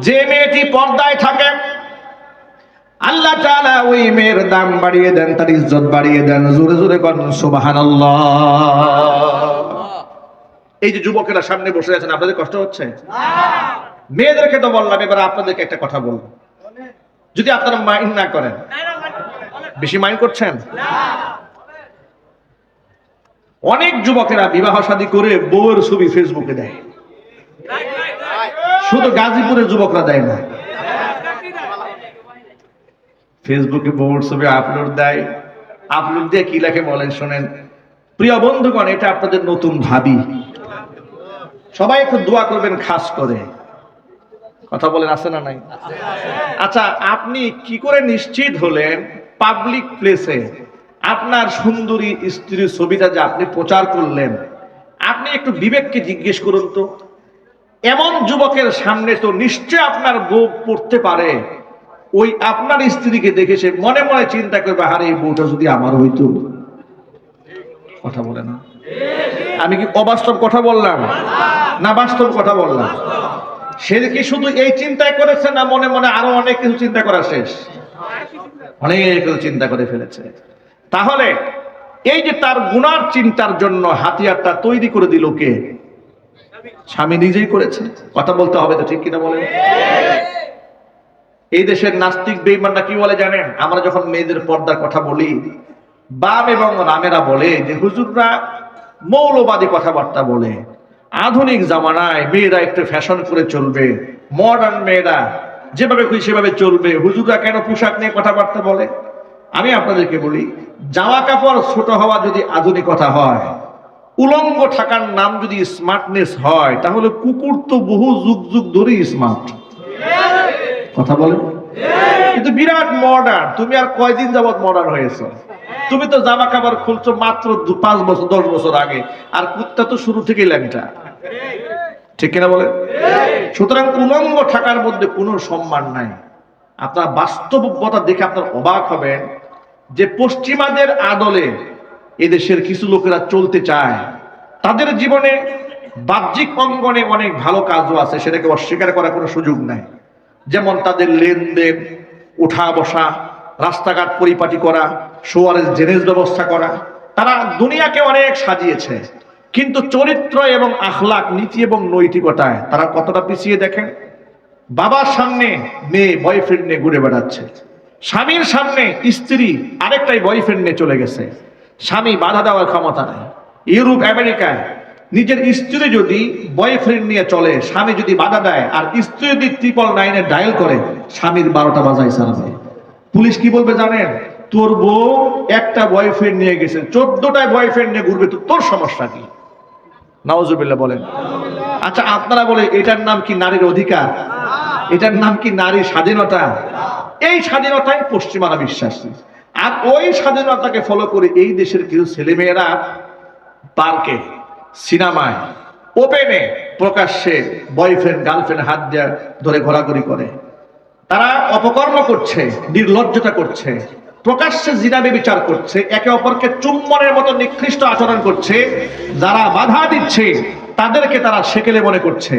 যে মেয়েটি পর্দায় থাকে আল্লাহ তাআলা ওই মেয়ের দাম বাড়িয়ে দেন, তার ইজ্জত বাড়িয়ে দেন। জোরে জোরে বলেন সুবহানাল্লাহ। এই যে যুবকেরা সামনে বসে আছেন, আপনাদের কষ্ট হচ্ছে? মেয়েদেরকে তো বললাম, এবার আপনাদেরকে একটা কথা বলবো, যদি আপনারা মাইন্ড না করেন। বেশি মাইন্ড করছেন? অনেক যুবকেরা বিবাহ শাদী করে বউয়ের ছবি ফেসবুকে দেয়। শুধু গাজীপুরের যুবকরা দেয় না, ফেসবুকে বউয়ের ছবি আপলোড দেয়। আপলোড দিয়ে কি লেখে বলেন শোনেন। প্রিয় বন্ধুগণ, এটা আপনাদের নতুন ভাবি, সবাই একটু দোয়া করবেন খাস করে। কথা বলেন আছে না নাই? আচ্ছা, আপনি কি করে নিশ্চিত হলেন পাবলিক প্লেসে আপনার সুন্দরী স্ত্রীর ছবিটা যে আপনি প্রচার করলেন? আপনি একটু বিবেককে জিজ্ঞেস করুন তো। এমন যুবকের সামনে তো নিশ্চয় আপনার বউ পড়তে পারে, ওই আপনার স্ত্রীকে দেখে সে মনে মনে চিন্তা করবে, আরে এই বউটা যদি আমার হইতো। কথা বলে না? আমি কি অবাস্তব কথা বললাম না বাস্তব কথা বললাম? সে কি শুধু এই চিন্তাই করেছে, না মনে মনে আরো অনেক কিছু চিন্তা করা শেষ? অনেক চিন্তা করে ফেলেছে। তাহলে এই যে তার গুনার চিন্তার জন্য হাতিয়ারটা তৈরি করে দিল কে? স্বামী নিজেই করেছে। কথা বলতে হবে তো, ঠিক কিনা বলেন? এই দেশের নাস্তিক বেঈমানরা কি বলে জানেন? আমরা যখন মেয়েদের পর্দার কথা বলি, বাপ এবং রামেরা বলে যে হুজুররা মৌলবাদী কথাবার্তা বলে, আধুনিক জামানায় মেয়েরা একটু ফ্যাশন করে চলবে, মডার্ন মেয়েরা যেভাবে খুশি সেভাবে চলবে, হুজুররা কেন পোশাক নিয়ে কথাবার্তা বলে? আমি আপনাদেরকে বলি, জামা কাপড় ছোট হওয়া যদি আধুনিকতা হয়, উলঙ্গ থাকার নাম যদি স্মার্টনেস হয়, তাহলে কুকুর তো বহু যুগ যুগ ধরেই স্মার্ট। কথা বলে, কিন্তু বিরাট মডার্ন। তুমি আর কয়দিন যাবত মডার্ন হয়েছো? তুমি তো জামা কাপড় খুলছো মাত্র 5 বছর 10 বছর আগে, আর কুত্তা তো শুরু থেকেই ল্যাংটা। ঠিক কিনা বলে? সুতরাং উলঙ্গ থাকার মধ্যে কোনো সম্মান নাই। আপনার বাস্তবতা দেখে আপনার অবাক হবেন যে পশ্চিমাদের আদলে এদেশের কিছু লোকেরা চলতে চায়। তাদের জীবনে বাহ্যিক অঙ্গনে অনেক ভালো কাজও আছে, সেটাকে অস্বীকার করার কোনো সুযোগ নাই। যেমন তাদের লেনদেন, উঠা বসা, রাস্তাঘাট পরিপাটি করা, সোয়ারেজ ড্রেনেজ ব্যবস্থা করা, তারা দুনিয়াকে অনেক সাজিয়েছে। কিন্তু চরিত্র এবং আখলাক, নীতি এবং নৈতিকতায় তারা কতটা পিছিয়ে দেখেন। বাবার সামনে মেয়ে বয়ফ্রেন্ড নিয়ে ঘুরে বেড়াচ্ছে, স্বামীর সামনে স্ত্রী আরেকটাই বয়ফ্রেন্ড নিয়ে চলে গেছে, স্বামী বাধা দেওয়ার ক্ষমতা নেই। ইউরোপ আমেরিকায় নিজের স্ত্রী যদি বয়ফ্রেন্ড নিয়ে চলে, স্বামী যদি বাধা দেয়, আর স্ত্রী যদি 999 ডায়াল করে, স্বামীর 12টা বাজায় ছাড়বে। পুলিশ কি বলবে জানেন? তোর বউ একটা বয়ফ্রেন্ড নিয়ে গেছে, 14টায় বয়ফ্রেন্ড নিয়ে ঘুরবে, তো তোর সমস্যা কি? নাউজুবিল্লাহ বলেন। আচ্ছা, আপনারা বলে এটার নাম কি নারীর অধিকার? এটার নাম কি নারীর স্বাধীনতা? এই স্বাধীনতায় পশ্চিমারা বিশ্বাসী। আর ওই স্বাধীনতাকে ফলো করে এই দেশের কিছু ছেলেমেয়েরা পার্কে, সিনেমায়, ওপেনে প্রকাশ্যে বয়ফ্রেন্ড গার্লফ্রেন্ড হাত দিয়ে ধরে ঘোরাঘুরি করে। তারা অপকর্ম করছে, নির্লজ্জতা করছে, প্রকাশ্যে জিনা ব্যভিচার করছে, একে অপরকে চুম্বনের মতো নিকৃষ্ট আচরণ করছে। যারা বাধা দিচ্ছে তাদেরকে তারা সেকেলে মনে করছে,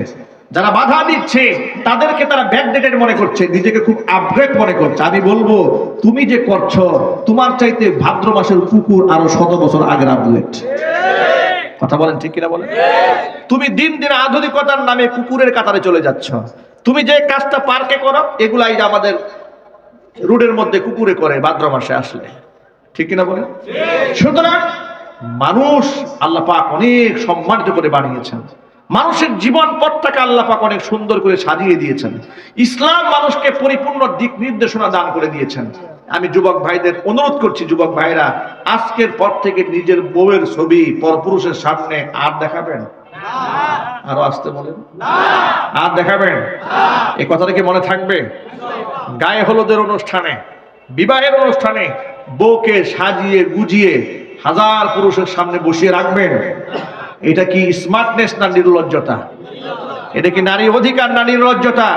যারা বাধা দিচ্ছে তাদেরকে তারা ব্যাকডেটেড মনে করছে, নিজেকে খুব আপগ্রেড মনে করছে। আমি বলবো, তুমি যে করছো, তোমার চাইতে ভাদ্র মাসের কুকুর আরো 100 বছর আগের আপগ্রেড। কথা বলেন, ঠিক কিনা বলেন? তুমি দিন দিন আধুনিকতার নামে কুকুরের কাতারে চলে যাচ্ছ। তুমি যে কাজটা পার্কে করো, এগুলাই আমাদের রোডের মধ্যে কুকুরে করে ভাদ্র মাসে আসলে। ঠিক কিনা বলেন? সুতরাং মানুষ আল্লাহ পাক অনেক সম্মানিত করে বানিয়েছেন। মানুষের জীবন পথটাকে আল্লাহ পাক অনেক সুন্দর করে সাজিয়ে দিয়েছেন। ইসলাম মানুষকে পরিপূর্ণ দিক নির্দেশনা দান করে দিয়েছেন। আমি যুবক ভাইদের অনুরোধ করছি, যুবক ভাইরা, আজকের পর থেকে নিজের বউয়ের ছবি পরপুরুষের সামনে আর দেখাবেন? আরো আসতে বলেন, আর দেখাবেন? এই কথাটা কি মনে থাকবে? গায়ে হলুদের অনুষ্ঠানে, বিবাহের অনুষ্ঠানে বউকে সাজিয়ে গুজিয়ে হাজার পুরুষের সামনে বসিয়ে রাখবেন? এটা কি স্মার্টনেস না নির্লজ্জতা? এটা কি নারী অধিকার না নির্লজ্জতা?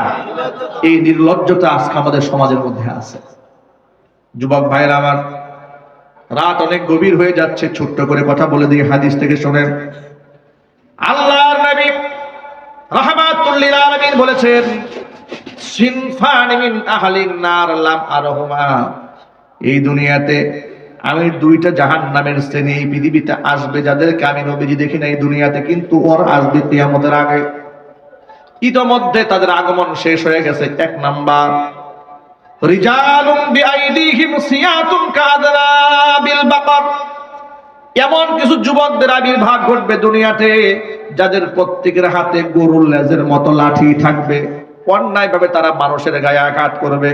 এই নির্লজ্জতা আজকে আমাদের সমাজের মধ্যে আছে। যুবক ভাইরা আমার, রাত অনেক গভীর হয়ে যাচ্ছে, ছোট্ট করে কথা বলে দিয়ে হাদিস থেকে শোনেন। আল্লাহর নবী রাহমাতুল লিল আলামিন বলেছেন, সিনফান মিন আহলিন নার লাম আরহুমা, এই দুনিয়াতে আমি 2টা জাহান্নামের শ্রেণী এই পৃথিবীতে আসবে, যাদেরকে আমি নবীজি দেখি না এই দুনিয়াতে, কিন্তু ওর আসবে কিয়ামতের আগে। ইতোমধ্যে তাদের আগমন শেষ হয়ে গেছে। 1 নাম্বার, রিজালুম বিআইদিহিম সিয়াতুন কাযরাবিল বাকর, এমন কিছু যুবকদের আবির্ভাব ঘটবে দুনিয়াতে, যাদের প্রত্যেকের হাতে গরুর লেজের মতো লাঠি থাকবে। অন্যায় ভাবে তারা মানুষের গায়ে আঘাত করবে।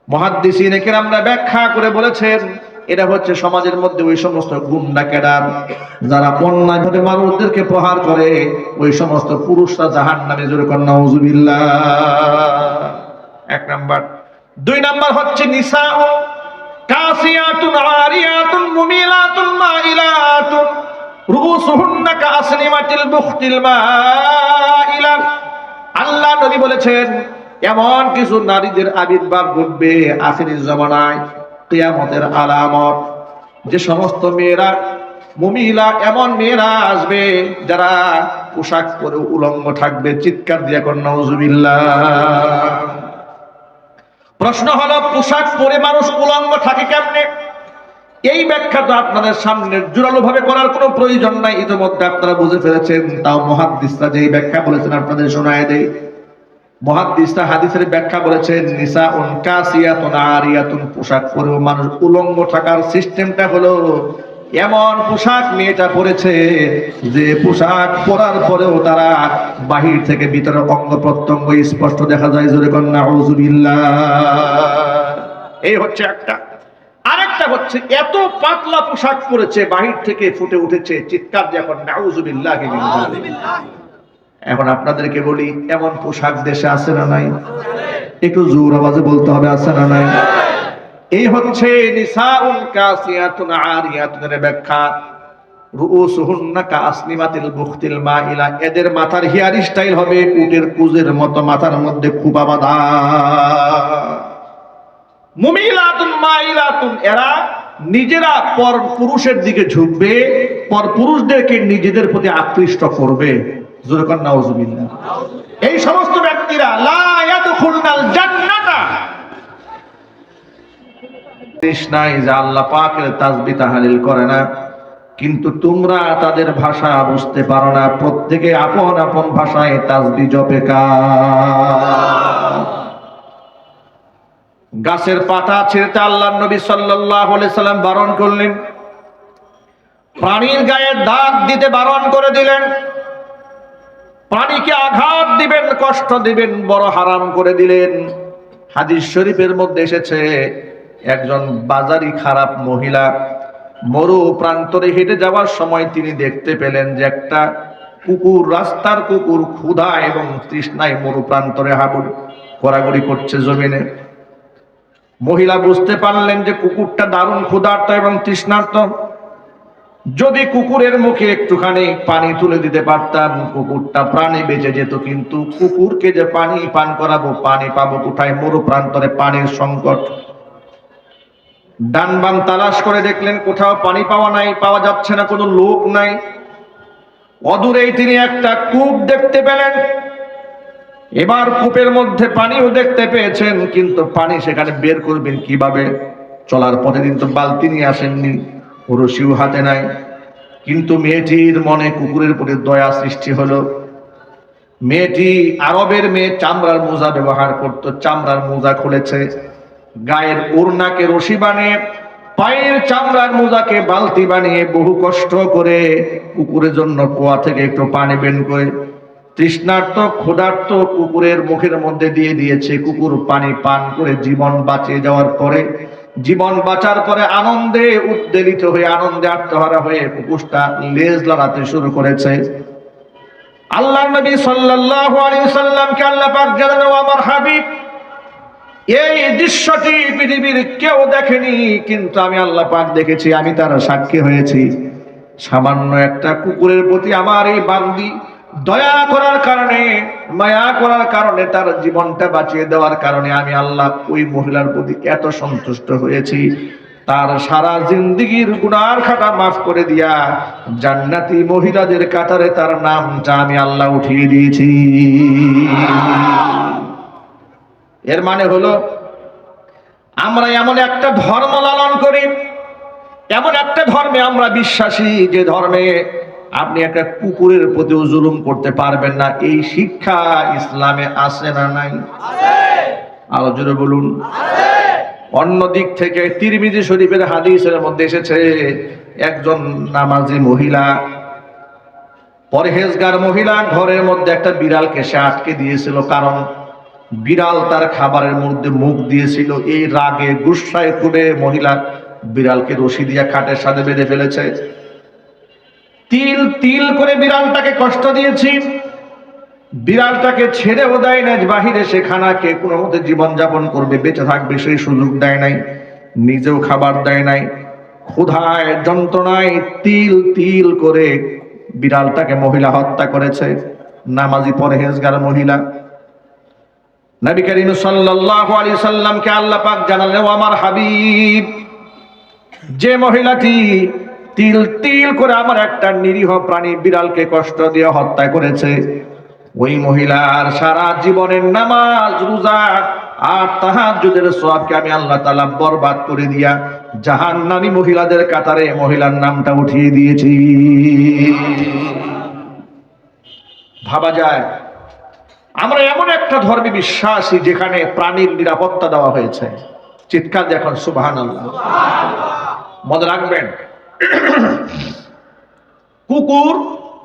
মুহাদ্দিসিনে কেরামরা ব্যাখ্যা করে বলেছেন, এটা হচ্ছে সমাজের মধ্যে ওই সমস্ত গুন্ডা ক্যাডার যারা অন্যায় ভাবে মানুষদেরকে প্রহার করে, ওই সমস্ত পুরুষরা জাহান্নামে। জোরে কর নাউজুবিল্লাহ। 1 নাম্বার। 2 নাম্বার হচ্ছে নিসাউ কাসিয়াতুন আরিয়াতুন মুমিলাতুন মাইলাতুন রুসুহুন্না কাসনিমাতিল বুখতিল মাইলা। আল্লাহ নবী বলেছেন, এমন কিছু নারীদের আবির্ভাব ঘটবে আখিরের জামানায়, কিয়ামতের আলামত। যে সমস্ত মেয়েরা মুমিলা, এমন মেয়েরা আসবে যারা পোশাক পরে উলঙ্গ থাকবে। চিৎকার দিয়ে কর নাউজুবিল্লাহ। প্রশ্ন হলো পোশাক পরে মানুষ উলঙ্গ থাকে কেমনে? এই ব্যাখ্যা তো আপনাদের সামনে জোরালো ভাবে করার কোনো প্রয়োজন নাই, ইতিমধ্যে আপনারা বুঝে ফেলেছেন। তাও মুহাদ্দিসরা যেই ব্যাখ্যা বলেছেন আপনাদের শোনায় দেই। মুহাদ্দিসরা হাদিসের ব্যাখ্যা বলেছেন নিসাউন কাসিয়াতুন আরিয়াতুন, পোশাক পরেও মানুষ উলঙ্গ থাকার সিস্টেমটা হলো এমন পোশাক মেয়েটা পরেছে যে পোশাক পরার পরেও তারা বাহির থেকে ভিতরে অঙ্গ প্রত্যঙ্গ স্পষ্ট দেখা যায়। জোরে কোন নাউযুবিল্লাহ। এই হচ্ছে একটা। আরেকটা হচ্ছে এত পাতলা পোশাক পরেছে বাহির থেকে ফুটে উঠেছে চিৎকার দিয়ে এখন নাউযুবিল্লাহি মিন যালিক। এখন আপনাদেরকে বলি, এমন পোশাক দেশে আছে না নাই? একটু জোর আওয়াজে বলতে হবে, আছে না নাই? এই হচ্ছে নিসাউন কাসিয়াতুন আরিয়াতুন এর ব্যাখ্যা। রুউসুহুন্না কাসনিমাতিল বুখতিল মাইলা, এদের মাথার হেয়ার স্টাইল হবে উটের কুজের মতো, মাথার মধ্যে খোপা বাঁধা। মুমিলাতুন মাইলাতুন, এরা নিজেরা পর পুরুষের দিকে ঝুঁকবে, পর পুরুষদেরকে নিজেদের প্রতি আকৃষ্ট করবে। জোরে কোন নাউযুবিল্লাহ। এই সমস্ত ব্যক্তিরা লা ইয়াদখুলনাল জান্নাতা, তৃষ্ণায় যা আল্লাহ পাকের তাসবিহ তাহলিল করে না, কিন্তু তোমরা তাদের ভাষা বুঝতে পারো না। প্রত্যেকে আপন আপন ভাষায় তাসবিহ জপে। গাছের পাতা ছিঁড়তে আল্লাহর নবী সাল্লাল্লাহু আলাইহি সাল্লাম বারণ করলেন, প্রাণীর গায়ে দাগ দিতে বারণ করে দিলেন, প্রাণীকে আঘাত দিবেন, কষ্ট দিবেন বড় হারাম করে দিলেন। হাদিস শরীফের মধ্যে এসেছে, একজন বাজারি খারাপ মহিলা মরু প্রান্তরে হেঁটে যাওয়ার সময় তিনি দেখতে পেলেন যে একটা কুকুর, রাস্তার কুকুর ক্ষুধা এবং তৃষ্ণায় মরু প্রান্তরে হাবুড় ঘোরাঘুরি করছে জমিনে। মহিলা বুঝতে পারলেন যে কুকুরটা দারুণ ক্ষুধার্ত এবং তৃষ্ণার্ত। যদি কুকুরের মুখে একটুখানি পানি তুলে দিতে পারতাম, কুকুরটা প্রাণে বেঁচে যেত। কিন্তু কুকুরকে যে পানি পান করাবো, পানি পাবো কোথায়? মরু প্রান্তরে পানির সংকট। ডান বাম তালাশ করে দেখলেন, কোথাও পানি পাওয়া যাচ্ছে না, কোনো লোক নাই। অদূরেই তিনি একটা কূপ দেখতে পেলেন। এবার কূপের মধ্যে পানিও দেখতে পেয়েছেন, কিন্তু পানি সেখানে বের করবেন কিভাবে? চলার পথে কিন্তু বালতি নিয়ে আসেননি, রশিও হাতে নাই। কিন্তু মেয়েটির মনে কুকুরের প্রতি দয়া সৃষ্টি হলো। মেয়েটি আরবের মেয়ে, চামড়ার মোজা ব্যবহার করত, চামড়ার মোজা খুলেছে, গায়ের ওড়নাকে রশি বানিয়ে, পায়ের চামড়ার মোজাকে বালতি বানিয়ে বহু কষ্ট করে কুকুরের জন্য কুয়া থেকে একটু পানি বের করে তৃষ্ণার্ত ক্ষুধার্ত কুকুরের মুখের মধ্যে দিয়ে দিয়েছে। কুকুর পানি পান করে জীবন বাঁচিয়ে যাওয়ার পরে, জীবন বাঁচার পরে আনন্দে উদ্বেলিত হয়ে, আনন্দে আত্মহারা হয়ে কুকুরটা লেজ লড়াতে শুরু করেছে। আল্লাহর নবী সাল্লাল্লাহু আলাইহি সাল্লামকে আল্লাহ পাক জানালেন, ও আমার হাবিব, এই দৃশ্যটি পৃথিবীর কেউ দেখেনি, কিন্তু আমি আল্লাহ পাক দেখেছি, আমি তার সাক্ষী হয়েছি। সামান্য একটা কুকুরের প্রতি আমার এই বান্দি দয়া করার কারণে, মায়া করার কারণে, তার জীবনটা বাঁচিয়ে দেওয়ার কারণে আমি আল্লাহ ওই মহিলার প্রতি এত সন্তুষ্ট হয়েছি, তার সারা জিন্দেগীর গুনার খাতা মাফ করে দিয়া জান্নাতি মহিলাদের কাতারে তার নামটা আমি আল্লাহ উঠিয়ে দিয়েছি। এর মানে হলো, আমরা এমন একটা ধর্ম লালন করি, এমন একটা ধর্মে আমরা বিশ্বাসী, যে ধর্মে আপনি একটা কুকুরের প্রতিও জুলুম করতে পারবেন না। এই শিক্ষা ইসলামে আছে না নাই? আরো জোরে বলুন। অন্য দিক থেকে তিরমিজি শরীফের হাদিসের মধ্যে এসেছে, একজন নামাজি মহিলা, পরহেজগার মহিলা, ঘরের মধ্যে একটা বিড়ালকে সে আটকে দিয়েছিল, কারণ বিড়াল তার খাবারের মধ্যে মুখ দিয়েছিল। এই রাগে গুসায় করে মহিলা বিড়ালকে রশি দিয়ে খাটের সাথে বেঁধে ফেলেছে। তিল তিল করে বিড়ালটাকে কষ্ট দিয়েছি, বিড়ালটাকে ছেড়েও দেয় না বাহিরে, সে খানাকে কোনো মতে জীবনযাপন করবে, বেঁচে থাকবে সেই সুযোগ দেয় নাই, নিজেও খাবার দেয় নাই। ক্ষুধায় যন্ত্রণায় তিল তিল করে বিড়ালটাকে মহিলা হত্যা করেছে, নামাজি পরহেজগার মহিলা। নবী করিম সাল্লাল্লাহু আলাইহি সাল্লামকে আল্লাহ পাক জানালেন, ও আমার হাবিব, যে মহিলাটি তিল তিল করে আমার একটা নিরীহ প্রাণী বিড়ালকে কষ্ট দিয়ে হত্যা করেছে, ওই মহিলার সারা জীবনের নামাজ রোজা আর তাহাজ্জুদের সওয়াবকে আমি আল্লাহ তাআলা বরবাদ করে দিয়া জাহান্নামী মহিলাদের কাতারে মহিলার নামটা উঠিয়ে দিয়েছি। ভাবা যায় আমরা এমন একটা ধর্মে বিশ্বাসী যেখানে প্রাণীর নিরাপত্তা দেওয়া হয়েছে। চিৎকার দিয়ে এখন সুবহানাল্লাহ। মনে রাখবেন, কুকুর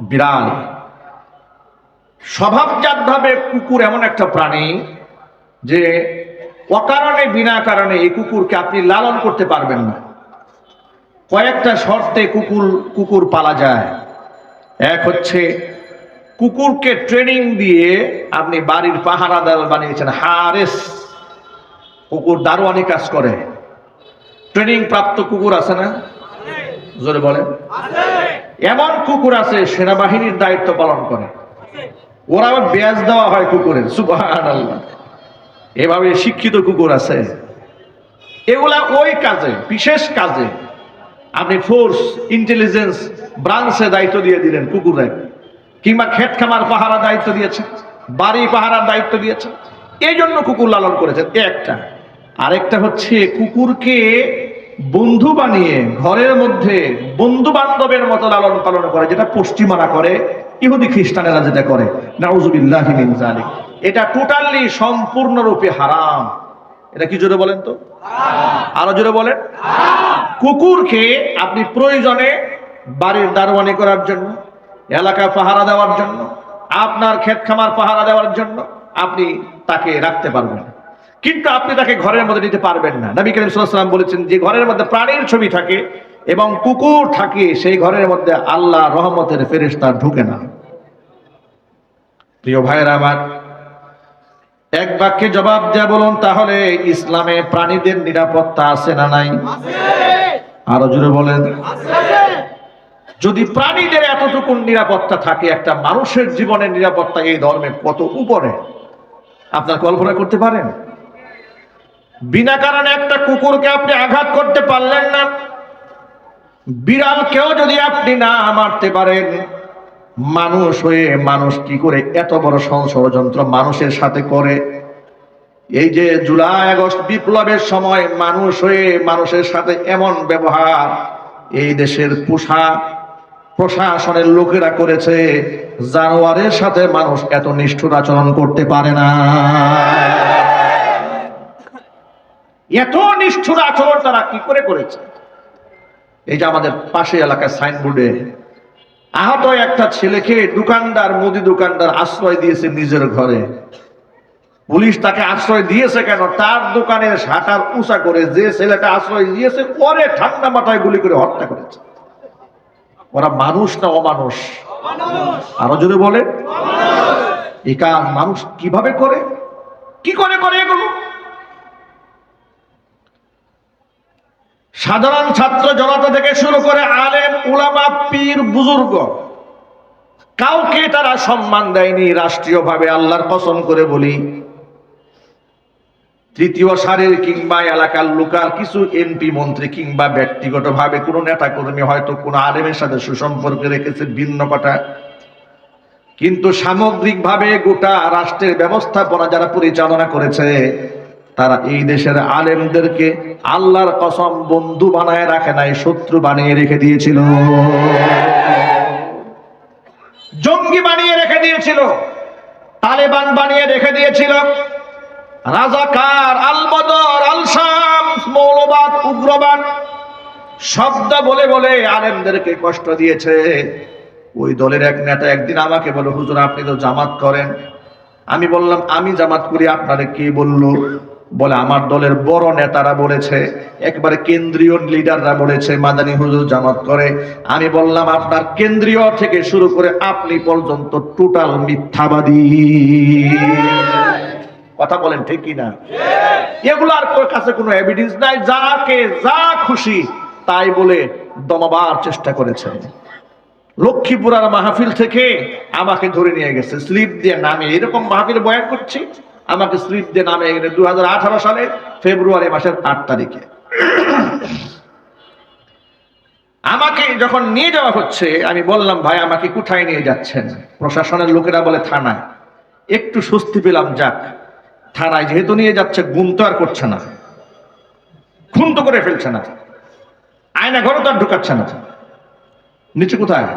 বিড়াল স্বভাবজাতভাবে কুকুর এমন একটা প্রাণী যে অকারণে বিনা কারণে এই কুকুরকে আপনি লালন করতে পারবেন না। কয়েকটা শর্তে কুকুর পালা যায়। এক হচ্ছে কুকুরকে ট্রেনিং দিয়ে আপনি বাড়ির পাহারাদার বানিয়েছেন, হারেস। কুকুর দারোয়ানি কাজ করে, ট্রেনিং প্রাপ্ত কুকুর আছে না? জোরে বলেন। এমন কুকুর আছে সেনাবাহিনীর দায়িত্ব পালন করে, ওরা ব্যাজ দেওয়া হয় কুকুরের। সুবহানাল্লাহ। এভাবে শিক্ষিত কুকুর আছে। এগুলা ওই কাজে, বিশেষ কাজে আপনি ফোর্স ইন্টেলিজেন্স ব্রাঞ্চে দায়িত্ব দিয়ে দিলেন কুকুরের, কিংবা ক্ষেত খামার পাহারা দায়িত্ব দিয়েছেন, বাড়ি পাহারার দায়িত্ব দিয়েছেন, এই জন্য কুকুর লালন করেছেন একটা। আরেকটা হচ্ছে কুকুরকে বন্ধু বানিয়ে ঘরের মধ্যে বন্ধু বান্ধবের মতো লালন পালন করে, যেটা পশ্চিমারা করে, ইহুদি খ্রিস্টানেরা যেটা করে, নাউযুবিল্লাহি মিন যালিক। এটা টোটালি সম্পূর্ণরূপে হারাম। এটা কি জোরে বলেন তো? আরো জোরে বলেন। কুকুরকে আপনি প্রয়োজনে বাড়ির দারোয়ানি করার জন্য, এলাকা পাহারা দেওয়ার জন্য, আপনার ক্ষেত খামার পাহারা দেওয়ার জন্য আপনি তাকে রাখতে পারবেন, কিন্তু আপনি তাকে ঘরের মধ্যে নিতে পারবেন না। নবী করিম সাল্লাল্লাহু আলাইহি ওয়াসাল্লাম বলেছেন, যে ঘরের মধ্যে প্রাণীর ছবি থাকে এবং কুকুর থাকে সেই ঘরের মধ্যে আল্লাহ রহমতের ফেরেশতা ঢুকে না। প্রিয় ভাইরা আমার, এক বাক্যে জবাব দেয়া বলুন, তাহলে ইসলামে প্রাণীদের নিরাপত্তা আছে না নাই? আরো জোরে বলেন। যদি প্রাণীদের এতটুকু নিরাপত্তা থাকে, একটা মানুষের জীবনের নিরাপত্তা এই ধর্মে কত উপরে আপনার কল্পনা করতে পারেন? বিনা কারণে একটা কুকুরকে আপনি আঘাত করতে পারলেন না, বিড়ালকেও যদি আপনি না মারতে পারেন, মানুষ হয়ে মানুষ কি করে এত বড় ষড়যন্ত্র মানুষের সাথে করে? এই যে জুলাই আগস্ট বিপ্লবের সময় মানুষ হয়ে মানুষের সাথে এমন ব্যবহার এই দেশের প্রশাসনের লোকেরা করেছে, জানোয়ারের সাথে মানুষ এত নিষ্ঠুর আচরণ করতে পারে না। এত নিষ্ঠুর আচরণ তারা কি করে করেছে? এই যে আমাদের পাশে এলাকায় সাইনবোর্ডে আহত একটা ছেলেকে দোকানদার, মুদি দোকানদার আশ্রয় দিয়েছে নিজের ঘরে। পুলিশ তাকে আশ্রয় দিয়েছে কেন? তার দোকানের শাটার উঁচা করে যে ছেলেটা আশ্রয় দিয়েছে পরে ঠান্ডা মাথায় গুলি করে হত্যা করেছে। ওরা মানুষ না অমানুষ? আরো জোরে বলে। এই কাজ মানুষ কিভাবে করে, কি করে করে এগুলো? সাধারণ ছাত্র জনতা থেকে শুরু করে আলেম উলামা পীর বুজুর্গ, কাউকে তারা সম্মান দেয়নি রাষ্ট্রীয়ভাবে। আল্লাহর কসম করে বলি, তৃতীয় সারির কিংবা এলাকার লোকাল কিছু এমপি মন্ত্রী কিংবা ব্যক্তিগতভাবে কোনো নেতা কর্মী হয়তো কোনো আলেমের সাথে সুসম্পর্ক রেখেছে ভিন্ন কথা, কিন্তু সামগ্রিকভাবে গোটা রাষ্ট্রের ব্যবস্থাপনা যারা পরিচালনা করেছে তারা এই দেশের আলেমদেরকে আল্লাহর কসম বন্ধু বানায় রাখে নাই, শত্রু বানিয়ে রেখে দিয়েছিল, জঙ্গি বানিয়ে রেখে দিয়েছিল, তালেবান বানিয়ে রেখে দিয়েছিল, রাজাকার, আল বদর, আল শামস, মৌলবাদ, উগ্রবাদ শব্দ বলে বলে আলেমদেরকে কষ্ট দিয়েছে। ওই দলের এক নেতা একদিন আমাকে বলে, হুজুর আপনি তো জামাত করেন। আমি বললাম, আমি জামাত করি, আপনারে কে বললো? বলে, আমার দলের বড় নেতারা বলেছে, একবারে কেন্দ্রীয় লিডাররা বলেছে মাদানী হুজুর জামাত করে। আমি বললাম, আপনার কেন্দ্রীয় থেকে শুরু করে আপনি পর্যন্ত টোটাল মিথ্যাবাদী। কথা বলেন ঠিক কিনা? এগুলার কাছে কোনো এভিডেন্স নাই, যাকে যা খুশি তাই বলে দমাবার চেষ্টা করেছে। লক্ষ্মীপুরার মাহফিল থেকে আমাকে ধরে নিয়ে গেছে, স্লিপ দিয়ে নামে, এরকম মাহফিল বয়ান করছি, আমাকে স্লিপ দিয়ে নামে 2018 সালে ফেব্রুয়ারি মাসের 8 তারিখে আমাকে যখন নিয়ে যাওয়া হচ্ছে, আমি বললাম, ভাই আমাকে কোথায় নিয়ে যাচ্ছেন? প্রশাসনের লোকেরা বলে থানায়। একটু স্বস্তি পেলাম, যাক থানায় যেহেতু নিয়ে যাচ্ছে, গুম তো আর করছে না, খুন তো করে ফেলছে না, আয়না ঘরে তো আর ঢুকাচ্ছে না। নিচে কোথায়?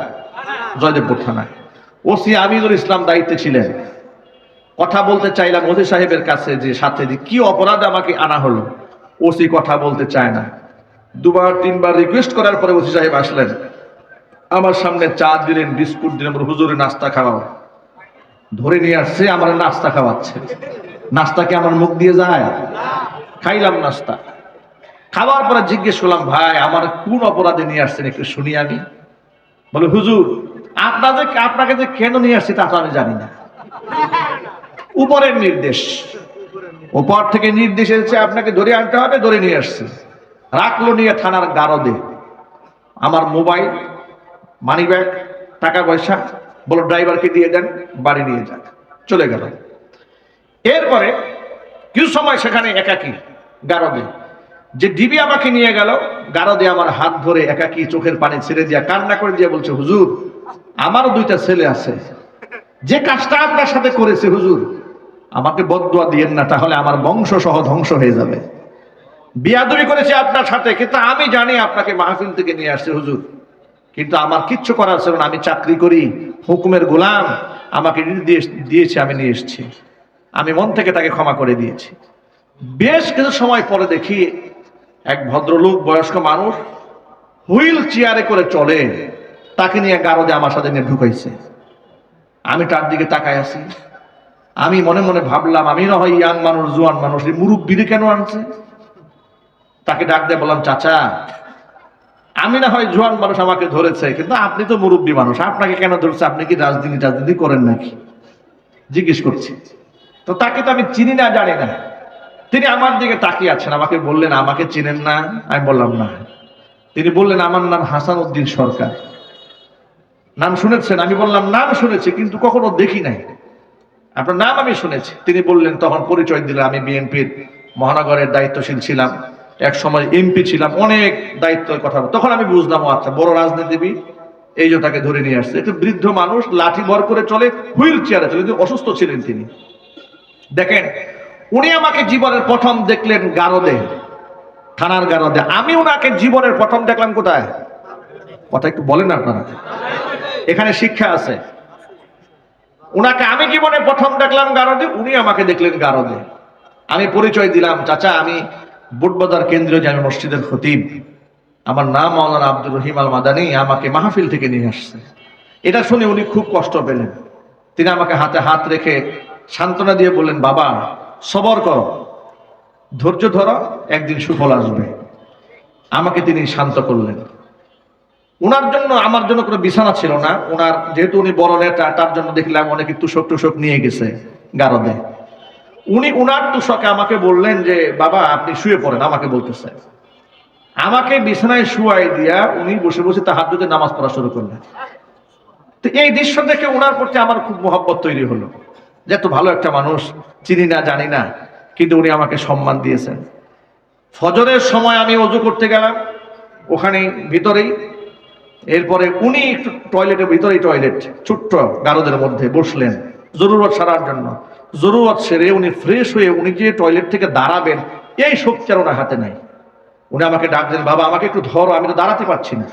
জয়দেবপুর থানায়। ওসি আমিনুল ইসলাম দায়িত্বে ছিলেন। কথা বলতে চাইলাম ওসি সাহেবের কাছে, যে সাথে যে কি অপরাধ আমাকে আনা হলো। ওসি কথা বলতে চায় না। দুবার তিনবার রিকোয়েস্ট করার পরে ওসি সাহেব আসলেন, আমার সামনে চা দিলেন, বিস্কুট দিলেন, হুজুরে নাস্তা খাওয়াও। ধরে নিয়ে আসছে, আমার নাস্তা খাওয়াচ্ছে। নাস্তা কি আমার মুখ দিয়ে যায়? খাইলাম নাস্তা। খাওয়ার পরে জিজ্ঞেস করলাম, ভাই আমার কোন অপরাধে নিয়ে আসছেন একটু শুনি আমি। বলে, হুজুর আপনাকে যে কেন নিয়ে আসছি তা তো আমি জানি না, উপরের নির্দেশ, উপর থেকে নির্দেশ এসেছে আপনাকে ধরে আনতে হবে, ধরে নিয়ে আসছে। রাখলো নিয়ে থানার গারদে। আমার মোবাইল, মানি ব্যাগ, টাকা পয়সা, বলো ড্রাইভারকে দিয়ে দেন, বাড়ি নিয়ে যান। চলে গেল। এরপরে কিছু সময় সেখানে একাকী গারদে, যে ডিবি আমাকে নিয়ে গেল গারদে, আমার হাত ধরে একাকী চোখের পানি ছেড়ে দিয়া কান্না করে দিয়ে বলছে, হুজুর আমারও দুইটা ছেলে আছে, যে কাজটা আপনার সাথে করেছে হুজুর, আমাকে বদদুয়া দিয়েন না, তাহলে আমার বংশ সহ ধ্বংস হয়ে যাবে। বিয়াদবি করেছে আপনার সাথে, কিন্তু আমি জানি আপনাকে মাহফিল থেকে নিয়ে আসছে হুজুর, কিন্তু আমার কিচ্ছু করার ছিল না, আমি চাকরি করি, হুকুমের গোলাম, আমাকে নির্দেশ দিয়েছে, আমি নিয়ে এসেছি। আমি মন থেকে তাকে ক্ষমা করে দিয়েছি। বেশ কিছু সময় পরে দেখি এক ভদ্রলোক, বয়স্ক মানুষ, হুইল চেয়ারে করে চলে, তাকে নিয়ে গারদে আমার সাথে নিয়ে ঢুকাইছে। আমি তার দিকে তাকায় আছি। আমি মনে মনে ভাবলাম, আমি না হয় ইয়াং মানুষ, জোয়ান মানুষ, এই মুরব্বিরে কেন আনছে? তাকে ডাক দিয়ে বললাম, চাচা আমি না হয় জোয়ান মানুষ, আমাকে ধরেছে, কিন্তু আপনি তো মুরব্বী মানুষ, আপনাকে কেন ধরছে? আপনি কি রাজনীতি করেন নাকি? জিজ্ঞেস করছি। তো তাকে তো আমি চিনি না, জানি না। তিনি আমার দিকে তাকিয়ে আছেন, আমাকে বললেন, আমাকে চিনেন না? আমি বললাম না। তিনি বললেন, আমার নাম হাসান উদ্দিন সরকার, নাম শুনেছেন? আমি বললাম, নাম শুনেছি কিন্তু কখনো দেখি নাই। আপনার নাম আমি শুনেছি। তিনি বললেন, তখন পরিচয় দিলাম, আমি বিএনপির মহানগরের দায়িত্বশীল ছিলাম, এক সময় এমপি ছিলাম, অনেক দায়িত্বের কথা। তখন আমি বুঝলাম, আচ্ছা বড় রাজনীতিবিদ, এই যে তাকে ধরে নিয়ে আসছে। একটু বৃদ্ধ মানুষ, লাঠি ভর করে চলে, হুইল চেয়ারে চলে, কিন্তু অসুস্থ ছিলেন তিনি। দেখেন, উনি আমাকে জীবনের প্রথম দেখলেন গারদে, থানার গারদে। আমি ওনাকে জীবনের প্রথম দেখলাম কোথায়? কথা একটু বলেন আপনারা, এখানে শিক্ষা আছে। উনাকে আমি জীবনে প্রথম দেখলাম গারদে, উনি আমাকে দেখলেন গারদে। আমি পরিচয় দিলাম, চাচা আমি বুটবাজার কেন্দ্রীয় জামে মসজিদের খতিব, আমার নাম মাওলানা আব্দুর রহিম আল মাদানী, আমাকে মাহফিল থেকে নিয়ে আসছে। এটা শুনে উনি খুব কষ্ট পেলেন। তিনি আমাকে হাতে হাত রেখে সান্ত্বনা দিয়ে বললেন, বাবা সবর করো, ধৈর্য ধরো, একদিন সুফল আসবে। আমাকে তিনি শান্ত করলেন। উনার জন্য আমার জন্য কোনো বিছানা ছিল না। উনার যেহেতু উনি বড় নেতা, তার জন্য দেখলাম অনেকে তুষক টুসক নিয়ে গেছে গারদে। উনি উনার তুষকে আমাকে বললেন যে, বাবা আপনি শুয়ে পড়েন, আমাকে বলতেছে। আমাকে বিছানায় শুয়াই দিয়া উনি বসে বসে তাহাজ্জুদে নামাজ পড়া শুরু করলেন। তো এই দৃশ্য দেখে উনার প্রতি আমার খুব মহব্বত তৈরি হলো, যে এত ভালো একটা মানুষ, চিনি না জানি না, কিন্তু উনি আমাকে সম্মান দিয়েছেন। ফজরের সময় আমি ওযু করতে গেলাম ওখানে ভিতরেই। এরপরে উনি একটু টয়লেটের ভিতরেই, টয়লেট ছোট্ট গারদের মধ্যে বসলেন জরুরত সারার জন্য। জরুরত সেরে উনি ফ্রেশ হয়ে উনি যে টয়লেট থেকে দাঁড়াবেন, এই শক্তি আর ওনার হাতে নাই। উনি আমাকে ডাক দেন, বাবা আমাকে একটু ধরো, আমি তো দাঁড়াতে পারছি না।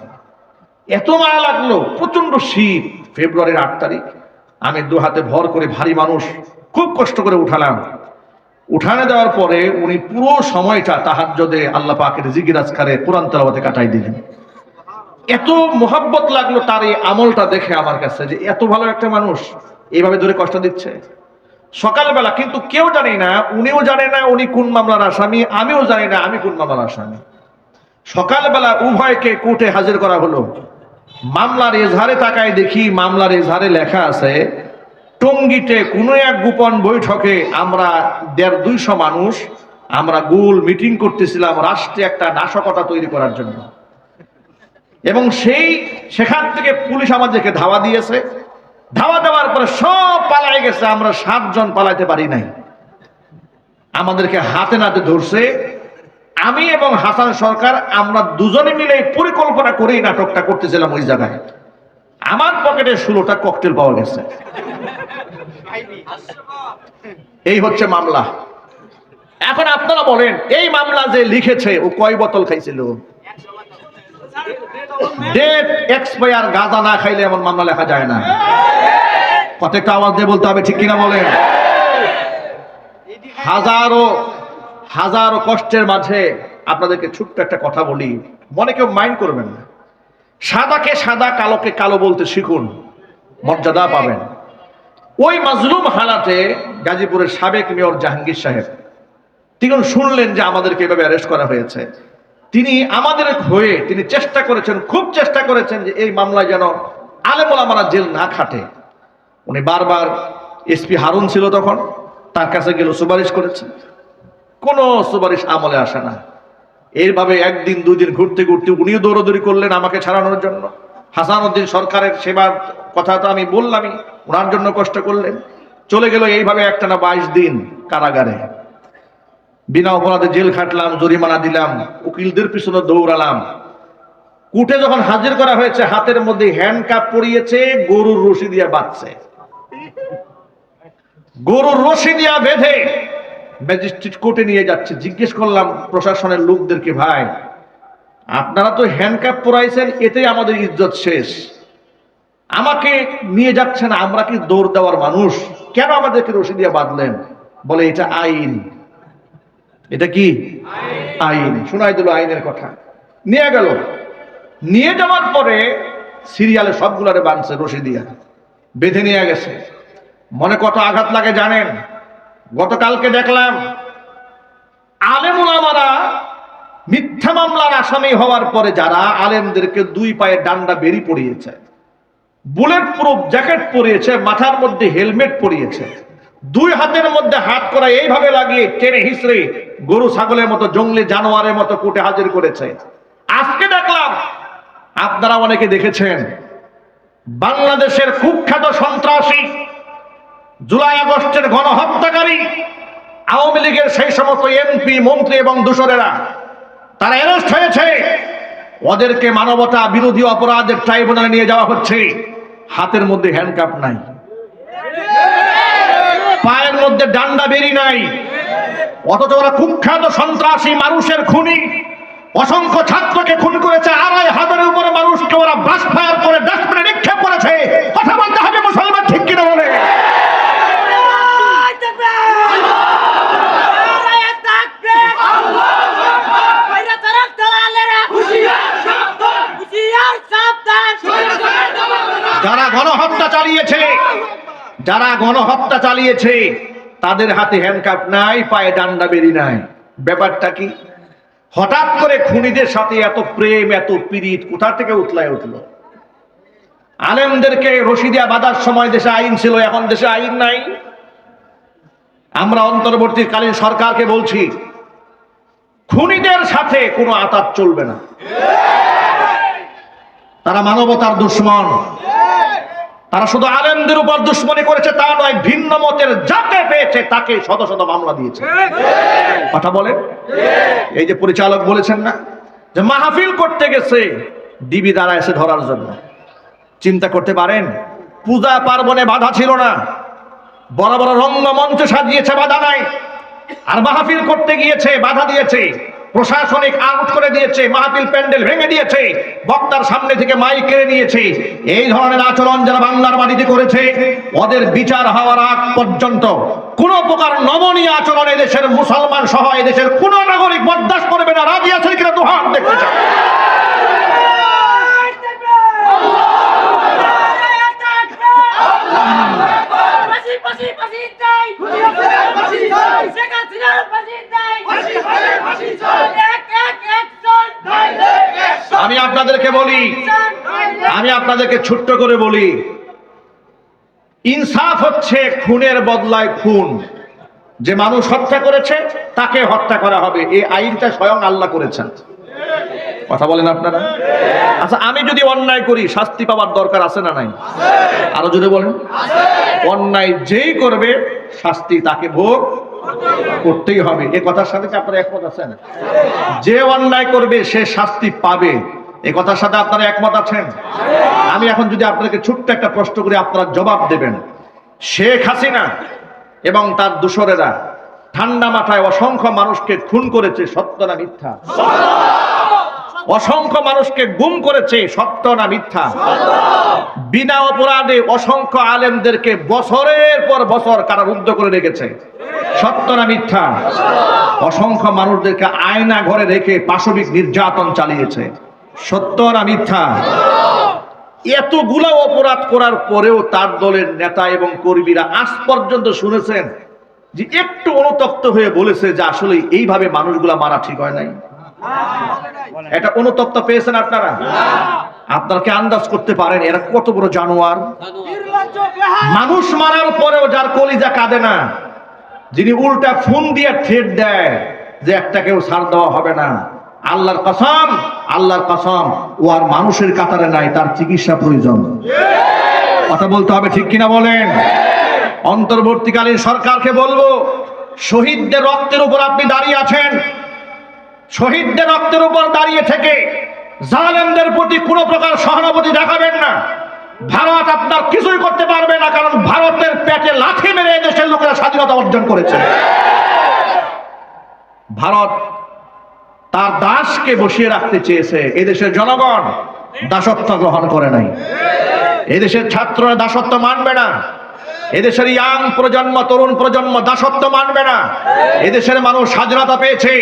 এত মায়া লাগলো, প্রচন্ড শীত, ফেব্রুয়ারির 8 তারিখ। আমি দু হাতে ভর করে, ভারী মানুষ, খুব কষ্ট করে উঠালাম। উঠানে দেওয়ার পরে উনি পুরো সময়টা তাহাজ্জুদে আল্লাহ পাকের জিকির আজকারে কোরআন তেলাওয়াতে কাটাই দিলেন। এত মোহাব্বত লাগলো তার এই আমলটা দেখে আমার কাছে, যে এত ভালো একটা মানুষ এইভাবে ধরে কষ্ট দিচ্ছে সকালবেলা। কিন্তু কেউ জানি না, উনিও জানে না উনি কোন মামলার আসামি, আমিও জানি না আমি কোন মামলার আসামি। সকালবেলা উভয়কে কোর্টে হাজির করা হলো। মামলার এজাহারে তাকায় দেখি, মামলার এজাহারে লেখা আছে, টঙ্গীতে কোনো এক গোপন বৈঠকে আমরা 150-200 মানুষ আমরা গোল মিটিং করতেছিলাম রাষ্ট্রে একটা নাশকতা তৈরি করার জন্য। এবং সেখান থেকে পুলিশ আমাদেরকে ধাওয়া দিয়েছে। ধাওয়া দেওয়ার পরে সব পালাই গেছে, আমরা 7 জন পালাইতে পারি নাই। আমাদেরকে হাতে নাতে ধরছে। আমি এবং হাসান সরকার আমরা দুজনে মিলে পরিকল্পনা করেই নাটকটা করতেছিলাম ওই জায়গায়। আমার পকেটে 16টা ককটেল পাওয়া গেছে। এই হচ্ছে মামলা। এখন আপনারা বলেন, এই মামলা যে লিখেছে ও কয় বোতল খাইছিল? ডেট এক্সপায়ার গাঁজা না খাইলে এমন মামলা লেখা যায় না। প্রত্যেকটা আওয়াজ দিয়ে বলতে হবে, ঠিক কিনা বলেন? হাজারো হাজারো কষ্টের মাঝে আপনাদেরকে ছোট্ট একটা কথা বলি, মনে কেউ মাইন্ড করবেন না। সাদাকে সাদা, কালোকে কালো বলতে শিখুন, মর্যাদা পাবেন। ওই মাজলুম হালাতে গাজীপুরের সাবেক মেয়র জাহাঙ্গীর সাহেব তিনি শুনলেন যে আমাদেরকে এভাবে অ্যারেস্ট করা হয়েছে। তিনি আমাদের হয়ে তিনি চেষ্টা করেছেন, খুব চেষ্টা করেছেন যে এই মামলায় যেন আলেম ওলামারা জেল না খাটে। উনি বারবার এসপি হারুন ছিল তখন, তার কাছে গেল, সুপারিশ করেছে, কোনো সুপারিশ আমলে আসে না। এইভাবে একদিন দুই দিন ঘুরতে ঘুরতে উনিও দৌড়দৌড়ি করলেন আমাকে ছাড়ানোর জন্য। হাসানুদ্দিন সরকারের সেবার কথা তো আমি বললামই, ওনার জন্য কষ্ট করলেন। চলে গেল এইভাবে একটানা 22 দিন কারাগারে। বিনা অপরাধে জেল খাটলাম, জরিমানা দিলাম, উকিলদের পিছনে দৌড়ালাম। কোর্টে যখন হাজির করা হয়েছে, হাতের মধ্যে হ্যান্ডকাপ পরিয়েছে, গরুর রশি দিয়ে বাঁধছে। গরুর রশি দিয়া বেঁধে ম্যাজিস্ট্রেট কোর্টে নিয়ে যাচ্ছে। জিজ্ঞেস করলাম প্রশাসনের লোকদেরকে, ভাই আপনারা তো হ্যান্ডকাপ পরাইছেন, এতেই আমাদের ইজ্জত শেষ, আমাকে নিয়ে যাচ্ছেন, আমরা কি দৌড় দেওয়ার মানুষ, কেন আমাদেরকে রশি দিয়ে বাঁধলেন? বলে এটা আইন। এটা কি আইন? শোনাই দিল আইনের কথা। নিয়ে গেল, নিয়ে যাওয়ার পরে সিরিয়ালে সবগুলারে বাঁধছে রশি দিয়া, বেঁধে নিয়ে গেছে। মনে কত আঘাত লাগে জানেন? গতকালকে দেখলাম আলেম ওলামারা মিথ্যা মামলার আসামি হওয়ার পরে যারা আলেমদেরকে 2 পায়ে ডান্ডা বেরি পরিয়েছে, বুলেট প্রুফ জ্যাকেট পরিয়েছে, মাথার মধ্যে হেলমেট পরিয়েছে, 2 হাতের মধ্যে হাত করা এইভাবে লাগিয়ে টেনে হিসড়ে গরু ছাগলের মতো, জঙ্গলি জানোয়ারের মতো কোর্টে হাজির করেছে। আজকে দেখলাম, আপনারা অনেকে দেখেছেন, বাংলাদেশের কুখ্যাত সন্ত্রাসী, জুলাই আগস্টের গণহত্যাকারী, আওয়ামী লীগের সেই সমস্ত এমপি, মন্ত্রী এবং দূষরেরা তারা অ্যারেস্ট হয়েছে। ওদেরকে মানবতা বিরোধী অপরাধের ট্রাইব্যুনালে নিয়ে যাওয়া হচ্ছে। হাতের মধ্যে হ্যান্ডকাপ নাই, পায়ের মধ্যে ডান্ডা বেরি নাই, অথচ ওরা কুখ্যাত সন্ত্রাসী, মানুষের খুনি, অসংখ্য ছাত্রকে খুন করেছে, 2,500-এর উপরে মানুষকে ওরা বাস ফায়ার করে ডাস্টবিনে নিক্ষেপ করেছে। কথা বলতে হবে মুসলমান, ঠিক কিনা বলে? যারা গণহত্যা চালিয়েছে, যারা গণহত্যা চালিয়েছে তাদের হাতে হ্যান্ডকাপ নাই, পায়ে ডান্ডা বেরি নাই। ব্যাপারটা কি? হঠাৎ করে খুনিদের সাথে এত প্রেম, এত পীড়িত কোথা থেকে উতলায় উঠলো? আলেমদেরকে রশি দিয়া বাঁধার সময় দেশে আইন ছিল, এখন দেশে আইন নাই। আমরা অন্তর্বর্তীকালীন সরকারকে বলছি, খুনিদের সাথে কোনো আতাত চলবে না। তারা মানবতার দুশ্মন। তারা শুধু আলেমদের উপর দুশ্মনী করেছে তা নয়, ভিন্ন মতের যাকে পেয়েছে তাকে শত শত মামলা দিয়েছে। কথা বলে, এই যে পরিচালক বলেছেন না যে মাহফিল করতে গেছে, ডিবি দ্বারা এসে ধরার জন্য। চিন্তা করতে পারেন, পূজা পার্বণে বাধা ছিল না, বড় বড় রঙ্গমঞ্চ সাজিয়েছে, বাধা নাই। আর মাহফিল করতে গিয়েছে, বাধা দিয়েছে, প্রশাসনিক আউট করে দিয়েছে, মাহফিল প্যান্ডেল ভেঙে দিয়েছে, বক্তার সামনে থেকে মাইক কেড়ে নিয়েছে। এই ধরনের আচরণ যারা বাংলার মাটিতে করেছে, ওদের বিচার হওয়ার আগ পর্যন্ত কোন প্রকার নমনীয় আচরণ এদেশের মুসলমান সহ এদেশের কোন নাগরিক বরদাস্ত করবে না। রাজি আছেন কিনা তো হাত দেখতে চাই। আমি আপনাদেরকে বলি, আমি আপনাদেরকে ছোট্ট করে বলি, ইনসাফ হচ্ছে খুনের বদলায় খুন। যে মানুষ হত্যা করেছে তাকে হত্যা করা হবে, এই আইনটা স্বয়ং আল্লাহ করেছেন। কথা বলেন আপনারা? আচ্ছা, আমি যদি অন্যায় করি শাস্তি পাওয়ার দরকার আছে না নাই? আরো যদি বলেন, অন্যায় যেই করবে শাস্তি তাকে ভোগ করতেই হবে। এই কথার সাথে কি আপনারা একমত আছেন? যে অন্যায় করবে সে শাস্তি পাবে, এই কথার সাথে আপনারা একমত আছেন? আমি এখন যদি আপনাদেরকে ছোট্ট একটা প্রশ্ন করি, আপনারা জবাব দেবেন। শেখ হাসিনা এবং তার দূষরেরা ঠান্ডা মাথায় অসংখ্য মানুষকে খুন করেছে, সত্য না মিথ্যা? অসংখ্য মানুষকে গুম করেছে, সত্য না মিথ্যা? বিনা অপরাধে অসংখ্য আলেমদেরকে বছরের পর বছর কারারুদ্ধ করে রেখেছে, সত্য না মিথ্যা? অসংখ্য মানুষদেরকে আয়না ঘরে রেখে পাশবিক নির্যাতন চালিয়েছে, সত্য না মিথ্যা? এতগুলা অপরাধ করার পরেও তার দলের নেতা এবং কর্মীরা আজ পর্যন্ত শুনেছেন যে একটু অনুতপ্ত হয়ে বলেছে যে আসলে এইভাবে মানুষগুলা মারা ঠিক হয় নাই। এটা অনুতপ্ত পেয়েছেন আপনারা? আপনারা কি আন্দাজ করতে পারেন এরা কত বড় জানোয়ার? মানুষ মারার পরেও যার কলিজা কাঁদে না, যিনি উল্টা ফোন দিয়ে থ্রেট দেয় যে একটা কেউ ছাড় দেওয়া হবে না, আল্লাহর কসম, আল্লাহর কসম, ও আর মানুষের কাতারে নাই, তার চিকিৎসা প্রয়োজন। কথা বলতে হবে, ঠিক কিনা বলেন? অন্তর্বর্তীকালীন সরকারকে বলবো, শহীদদের রক্তের উপর আপনি দাঁড়িয়ে আছেন, শহীদদের রক্তের উপর দাঁড়িয়ে থেকে জালেমদের প্রতি কোনো প্রকার সহানুভূতি দেখাবেন না। ভারত আপনার কিছুই করতে পারবে না, কারণ ভারতের পেটে লাথি মেরে এদেশের লোকেরা স্বাধীনতা অর্জন করেছে। ভারত তার দাসকে বসিয়ে রাখতে চেয়েছে, এদেশের জনগণ দাসত্ব গ্রহণ করে নাই। এদেশের ছাত্ররা দাসত্ব মানবে না, এদেশের ইয়াং প্রজন্ম, তরুণ প্রজন্ম দাসত্ব মানবে না। এদেশের মানুষ স্বাধীনতা পেয়েছে,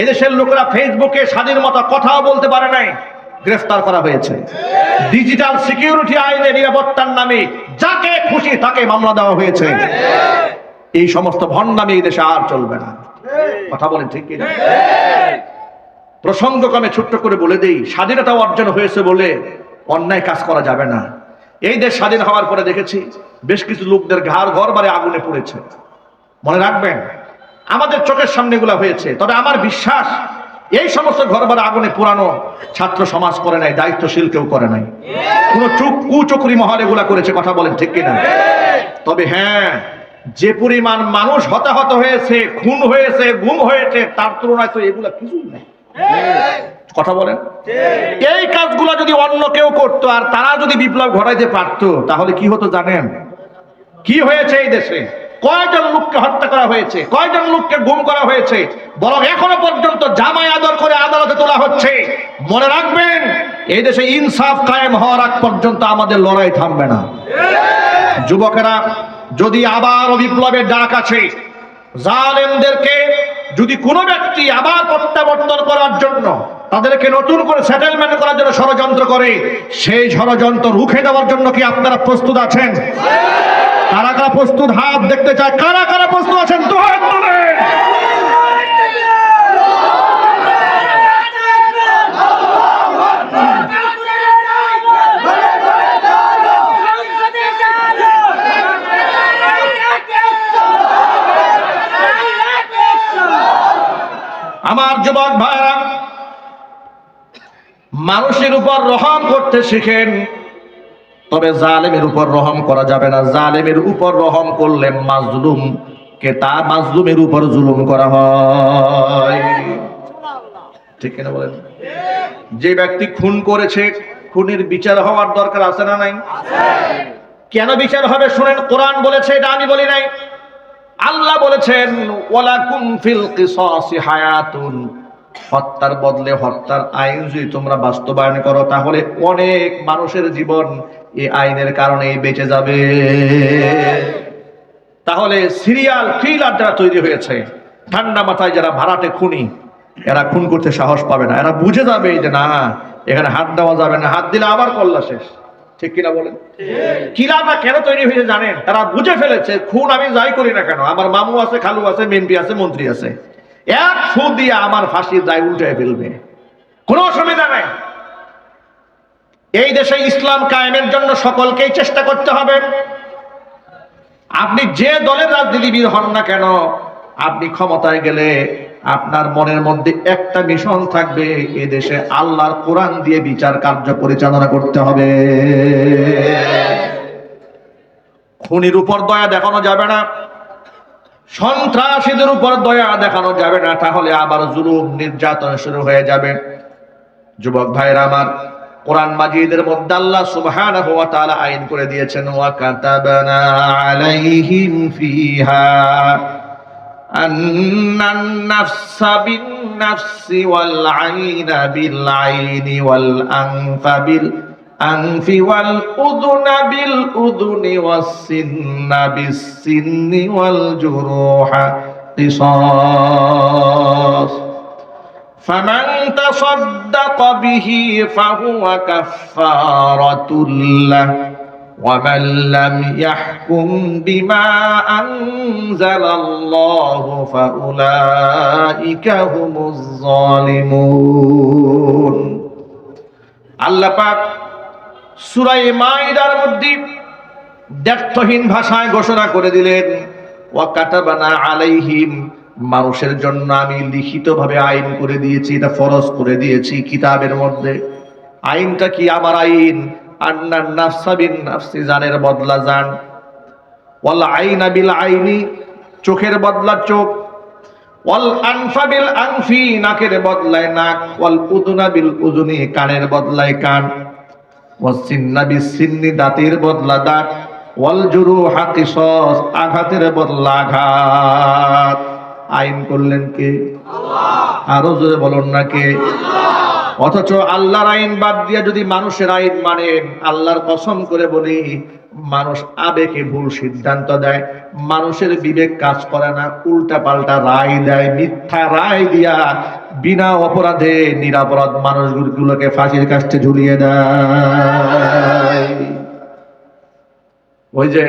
এদেশের লোকেরা ফেসবুকে স্বাধীন মতো কথাও বলতে পারে নাই, গ্রেফতার করা হয়েছে। ডিজিটাল সিকিউরিটি আইনে নিরাপত্তার নামে যাকে খুশি তাকে মামলা দেওয়া হয়েছে। এই সমস্ত ভণ্ডামি এই দেশে আর চলবে না। কথা বলেন ঠিক কিনা? প্রসঙ্গক্রমে ছোট্ট করে বলে দেই, স্বাধীনতা অর্জন হয়েছে বলে অন্যায় কাজ করা যাবে না। এই দেশ স্বাধীন হওয়ার পরে দেখেছি বেশ কিছু লোকদের ঘর বাড়ি আগুনে পড়েছে, মনে রাখবেন আমাদের চোখের সামনে এগুলা হয়েছে। তবে আমার বিশ্বাস এই সমস্ত ঘর বাড়ি আগুনে পোড়ানো ছাত্র সমাজ করে নাই, দায়িত্বশীল কেউ করে নাই, কোন কুচক্রী মহল এগুলা করেছে। কথা বলেন ঠিক কিনা? তবে হ্যাঁ, যে পরিমাণ মানুষ হতাহত হয়েছে, খুন হয়েছে, গুম হয়েছে, তার তুলনায় তো এগুলা কিছুই নাই। কথা বলেন? এই কাজগুলো যদি অন্য কেউ করতো আর তারা যদি বিপ্লব ঘটাইতে পারতো, তাহলে কি হতো জানেন? কি হয়েছে এই দেশে? কয়জন লোককে হত্যা করা হয়েছে, কয়জন লোককে গুম করা হয়েছে, বরং এখনো পর্যন্ত জামাই আদর করে আদালতে তোলা হচ্ছে। মনে রাখবেন, এই দেশে ইনসাফ কায়েম হওয়ার আগ পর্যন্ত আমাদের লড়াই থামবে না। যুবকেরা, যদি আবার বিপ্লবের ডাক আছে, জালেমদেরকে যদি কোনো ব্যক্তি আবার প্রত্যাবর্তন করার জন্য, তাদেরকে নতুন করে সেটেলমেন্ট করার জন্য ষড়যন্ত্র করে, সেই ষড়যন্ত্র রুখে দেওয়ার জন্য কি আপনারা প্রস্তুত আছেন? কারা কারা প্রস্তুত? হাত দেখতে চায়। কারা কারা প্রস্তুত আছেন? তো হাত তোলেন। আমার যুবক ভাইরা, মানুষের উপর রহম করতে শিখেন, তবে জালেমের উপর রহম করা যাবে না। জালেমের উপর রহম করলে মাজলুমকে তার মাজলুমের উপর জুলুম করা হয়। ঠিক কিনা বলেন? যে ব্যক্তি খুন করেছে, খুনের বিচার হওয়ার দরকার আছে না নাই? কেন বিচার হবে শুনেন। কোরআন বলেছে, এটা আমি বলি নাই, আল্লাহ বলেছেন, ওয়ালাকুম ফিল কিসাসি হায়াতুন, হত্যার বদলে হত্যার আইন যদি তোমরা বাস্তবায়ন করো, তাহলে অনেক মানুষের জীবন এই আইনের কারণে বেঁচে যাবে। তাহলে সিরিয়াল কিলার যারা তৈরি হয়েছে, ঠান্ডা মাথায় যারা ভাড়াটে খুনি, এরা খুন করতে সাহস পাবে না। এরা বুঝে যাবে যে না, এখানে হাত দেওয়া যাবে না, হাত দিলে আবার কল্লা শেষ। ঠিক কিনা বলেন? কিলাটা কেন তৈরি হয়েছে জানেন? তারা বুঝে ফেলেছে খুন আমি যাই করি না কেন, আমার মামু আছে, খালু আছে, এমপি আছে, মন্ত্রী আছে, এক ফু দিয়ে আমার ফাঁসির দায় উল্টে ফেলবে, কোনো অসুবিধা নাই। এই দেশে ইসলাম কায়েমের জন্য সকলকেই চেষ্টা করতে হবে। আপনি যে দলের রাজনীতিবিদ হন না কেন, আপনি ক্ষমতায় গেলে আপনার মনের মধ্যে একটা মিশন থাকবে, এ দেশে আল্লাহর কোরআন দিয়ে বিচার কার্য পরিচালনা করতে হবে। খুনির উপর দয়া দেখানো যাবে না, সন্ত্রাসীদের উপর দয়া দেখানো যাবে না, তাহলে আবার জুলুম নির্যাতন শুরু হয়ে যাবে। যুবক ভাইরা আমার, কোরআন মাজিদের মধ্যে আল্লাহ সুবহানাহু ওয়া তাআলা আইন করে দিয়েছেন, ওয়া কাতাবানা আলাইহিম ফিহা আন্নান নাফসা বিন নাফসি ওয়াল আইনা বিল আইনি ওয়াল আনফা বিল আনফি ওয়াল উযুনা বিল উযুনি ওয়াস সিন্না বিস সিন্নি ওয়াল জুরুহা কিসাস ফামান তাসাদ্দাকা বিহি ফাহুয়া কাফফারাতুল লাহ ومن لم يحكم بما أنزل الله فأولئك هم الظالمون আল্লাহ পাক সূরা মাইদার মধ্যে দ্ব্যর্থহীন ভাষায় ঘোষণা করে দিলেন ওয়া কাতাবানা আলাইহিম, মানুষের জন্য আমি লিখিতভাবে আইন করে দিয়েছি, এটা ফরজ করে দিয়েছি কিতাবের মধ্যে। আইনটা কি? আমার আইন আন্নান নাফসা বিন নাফসি, জানের বদলা জান, ওয়াল আইনা বিল আইনি, চোখের বদলা চোখ, ওয়াল আনফা বিল আনফি, নাকের বদলায় নাক, ওয়াল উযুনা বিল উযুনি, কানের বদলায় কান, ওয়াস সিন্না বিস সিন্নি, দাঁতের বদলা দাঁত, ওয়াল জুরুহা কিসাস, আঘাতের বদলা আঘাত। আইন করলেন কে? আল্লাহ। আরো জোরে বলুন না কে? আল্লাহ। অথচ আল্লাহর আইন বাদ দিয়ে যদি মানুষের আইন মানেন, আল্লাহর কসম করে বলি, মানুষ আবেগে ভুল সিদ্ধান্ত দেয়, মানুষের বিবেক কাজ করে না, উল্টা পাল্টা রায় দেয়, মিথ্যা রায় দিয়া বিনা অপরাধে নিরপরাধ মানুষগুলোকে ফাঁসির কাস্টে ঝুলিয়ে দেয়। ওই যে